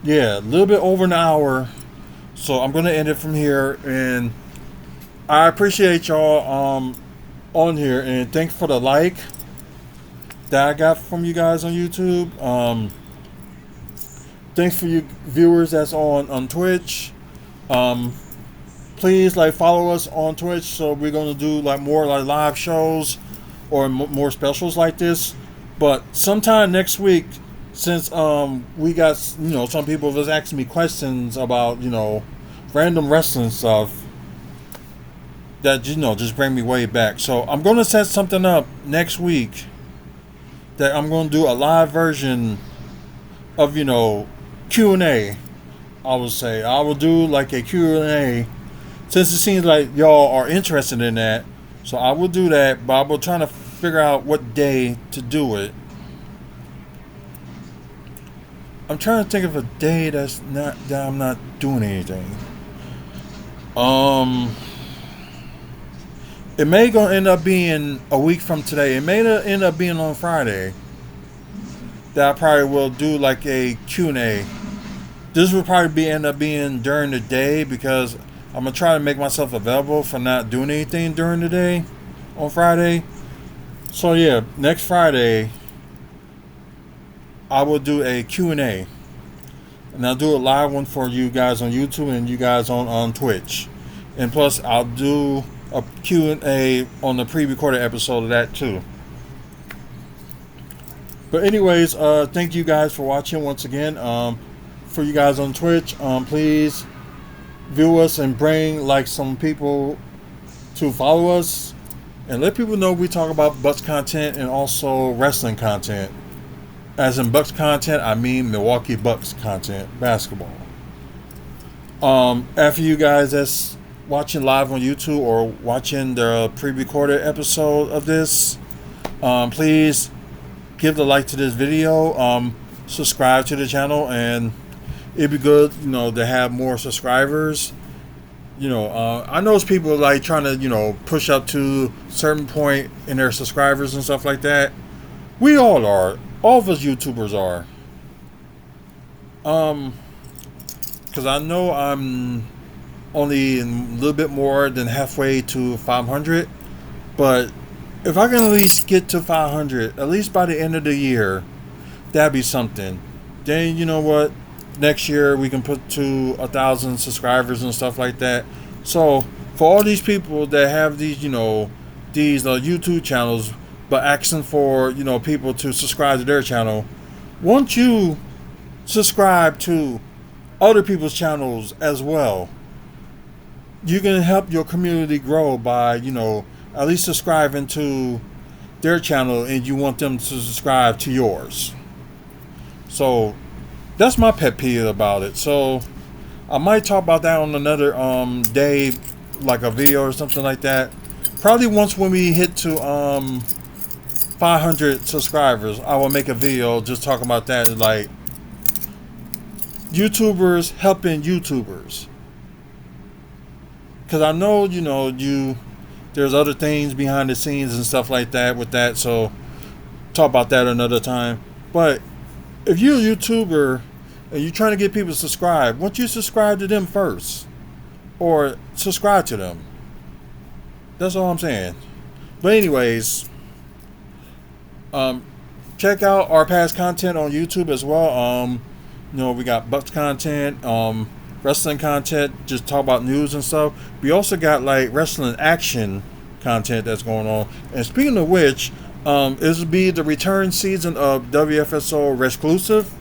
yeah, a little bit over an hour, so I'm gonna end it from here. And I appreciate y'all on here, and thanks for the like that I got from you guys on YouTube. Thanks for you viewers that's on Twitch. please like follow us on Twitch. So we're gonna do like more like live shows or more specials like this. But sometime next week, since we got some people was asking me questions about random wrestling stuff that just bring me way back. So I'm gonna set something up next week that I'm gonna do a live version of Q&A. I would say I will do like a Q&A since it seems like y'all are interested in that. So I will do that, but I will try to figure out what day to do it. I'm trying to think of a day that I'm not doing anything. It may gonna end up being a week from today. It may end up being on Friday. That I probably will do like a Q&A. This will probably end up being during the day because I'm gonna try to make myself available for not doing anything during the day on Friday. So yeah, next Friday I will do a Q&A. And I'll do a live one for you guys on YouTube and you guys on Twitch. And plus I'll do a Q&A on the pre-recorded episode of that too. But anyways, thank you guys for watching once again. For you guys on Twitch, please view us and bring like some people to follow us and let people know we talk about Bucks content and also wrestling content. As in Bucks content, I mean Milwaukee Bucks content, basketball. After you guys that's watching live on YouTube or watching the pre-recorded episode of this, please give the like to this video, subscribe to the channel, and it'd be good, to have more subscribers. I know people like trying to, push up to a certain point in their subscribers and stuff like that. We all are. All of us YouTubers are. Because I know I'm only a little bit more than halfway to 500. But if I can at least get to 500, at least by the end of the year, that'd be something. Then, you know what? Next year we can put to 1,000 subscribers and stuff like that. So for all these people that have these these YouTube channels but asking for people to subscribe to their channel, won't you subscribe to other people's channels as well? You can help your community grow by at least subscribing to their channel, and you want them to subscribe to yours. So that's my pet peeve about it. So I might talk about that on another day, like a video or something like that. Probably once when we hit to 500 subscribers, I will make a video just talking about that, like YouTubers helping YouTubers. Because I know there's other things behind the scenes and stuff like that with that. So talk about that another time. But if you're a YouTuber and you're trying to get people to subscribe, why don't you subscribe to them first? Or subscribe to them. That's all I'm saying. But anyways, check out our past content on YouTube as well. We got Bucks content, wrestling content, just talk about news and stuff. We also got like wrestling action content that's going on. And speaking of which, this will be the return season of WFSO Exclusive.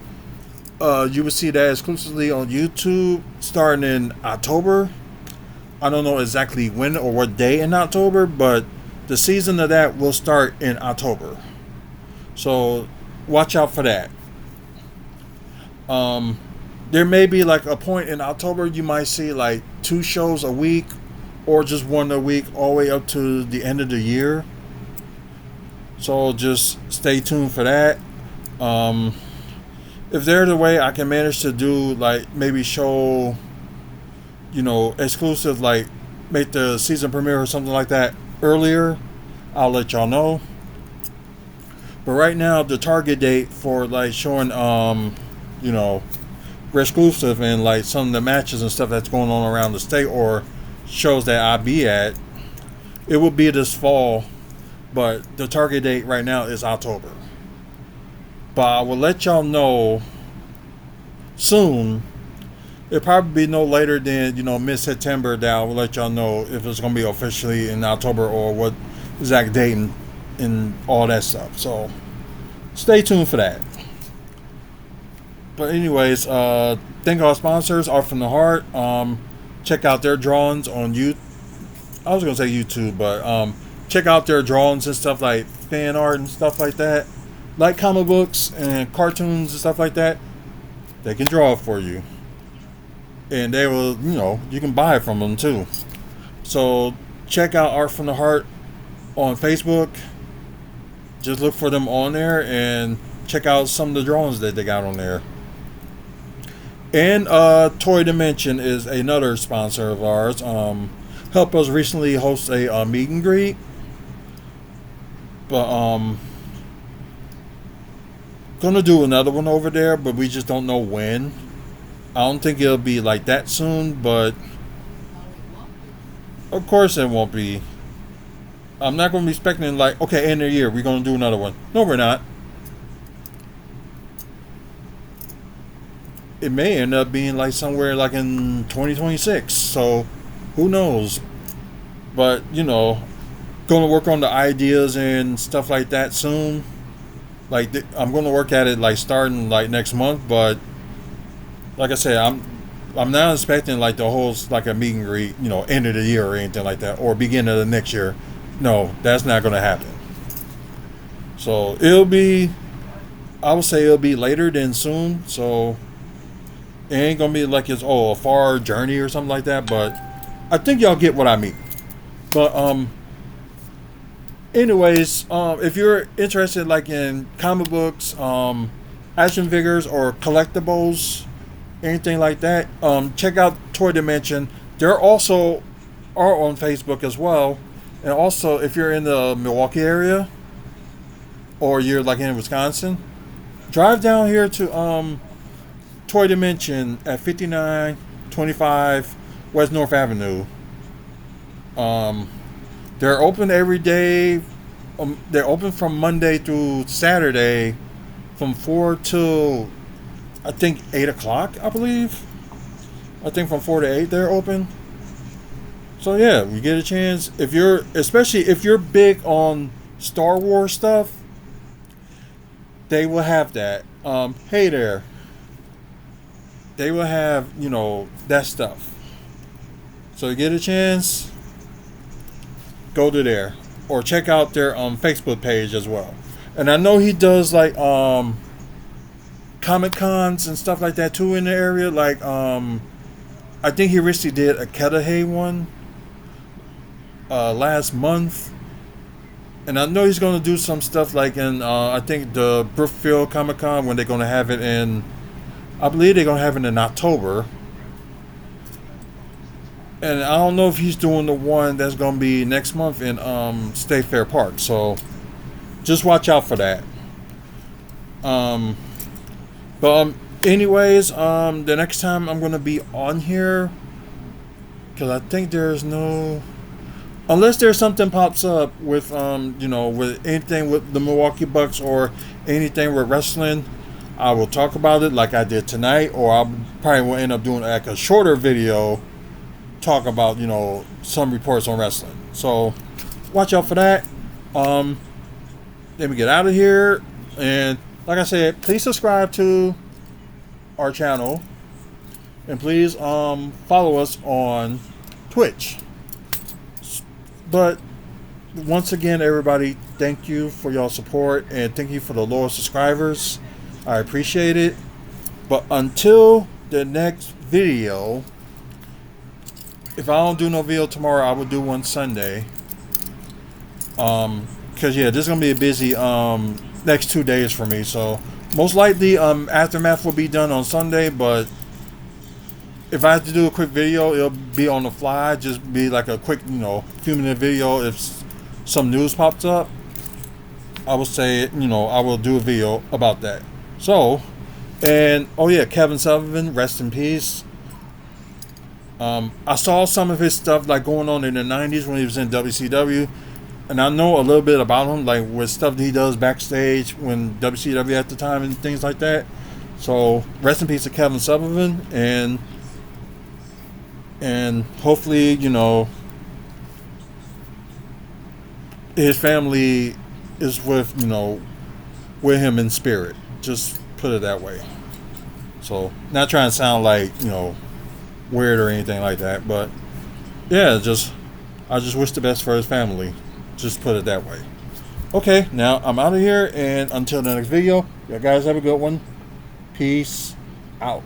You will see that exclusively on YouTube starting in October. I don't know exactly when or what day in October, but the season of that will start in October. So watch out for that. There may be like a point in October you might see like 2 shows a week or just 1 a week all the way up to the end of the year. So just stay tuned for that. If there's a way I can manage to do like maybe show exclusive, like make the season premiere or something like that earlier, I'll let y'all know. But right now the target date for like showing exclusive and like some of the matches and stuff that's going on around the state or shows that I be at, it will be this fall, but the target date right now is October. But I will let y'all know soon It'll probably be no later than mid-September that I will let y'all know if it's gonna be officially in October or what exact date and all that stuff. So stay tuned for that. But anyways, thank our sponsors, Art from the Heart. Check out their drawings on YouTube. I was gonna say YouTube, but check out their drawings and stuff like fan art and stuff like that, like comic books and cartoons and stuff like that. They can draw it for you, and they will, you can buy it from them too. So check out Art from the Heart on Facebook. Just look for them on there and check out some of the drawings that they got on there. And Toy Dimension is another sponsor of ours. Helped us recently host a meet and greet. But gonna do another one over there, but we just don't know when. I don't think it'll be like that soon, but of course it won't be. I'm not gonna be expecting like, okay, end of the year we're gonna do another one. No, we're not. It may end up being like somewhere like in 2026. So who knows? But gonna work on the ideas and stuff like that soon. Like I'm gonna work at it like starting like next month. But like I said, I'm not expecting like the whole like a meet and greet, end of the year or anything like that, or beginning of the next year. No, that's not gonna happen. So I would say it'll be later than soon. So it ain't gonna be like it's a far journey or something like that, but I think y'all get what I mean. But anyways, if you're interested like in comic books, action figures or collectibles, anything like that, check out Toy Dimension. They're also are on Facebook as well. And also if you're in the Milwaukee area or you're like in Wisconsin, drive down here to Toy Dimension at 5925 West North Avenue. They're open every day. They're open from Monday through Saturday from 4 till I think 8 o'clock, I believe. I think from 4 to 8 they're open. So yeah, you get a chance. Especially if you're big on Star Wars stuff, they will have that. Hey there. They will have, that stuff. So you get a chance, go to there. Or check out their Facebook page as well. And I know he does like Comic Cons and stuff like that too in the area. Like I think he recently did a Cudahy one last month. And I know he's going to do some stuff like in I think the Brookfield Comic Con when they're going to have it in, I believe they're going to have it in October. And I don't know if he's doing the one that's going to be next month in State Fair Park. So just watch out for that. But anyways, the next time I'm going to be on here, because I think there's no, unless there's something pops up with with anything with the Milwaukee Bucks or anything with wrestling, I will talk about it like I did tonight, or I probably will end up doing like a shorter video talk about some reports on wrestling. So watch out for that. Let me get out of here, and like I said, please subscribe to our channel, and please follow us on Twitch. But once again, everybody, thank you for your support, and thank you for the loyal subscribers. I appreciate it. But until the next video, if I don't do no video tomorrow, I will do one Sunday. Cause yeah, this is gonna be a busy next 2 days for me. So most likely Aftermath will be done on Sunday, but if I have to do a quick video, it'll be on the fly. Just be like a quick, few minute video. If some news pops up, I will say, I will do a video about that. So, and oh yeah, Kevin Sullivan, rest in peace. I saw some of his stuff like going on in the 90s when he was in WCW, and I know a little bit about him, like with stuff that he does backstage when WCW at the time and things like that. So rest in peace to Kevin Sullivan, and and hopefully, his family is with him in spirit. Just put it that way. So, not trying to sound like, weird or anything like that, but yeah, I just wish the best for his family. Just put it that way. Okay, now I'm out of here, and until the next video, you guys have a good one. Peace out.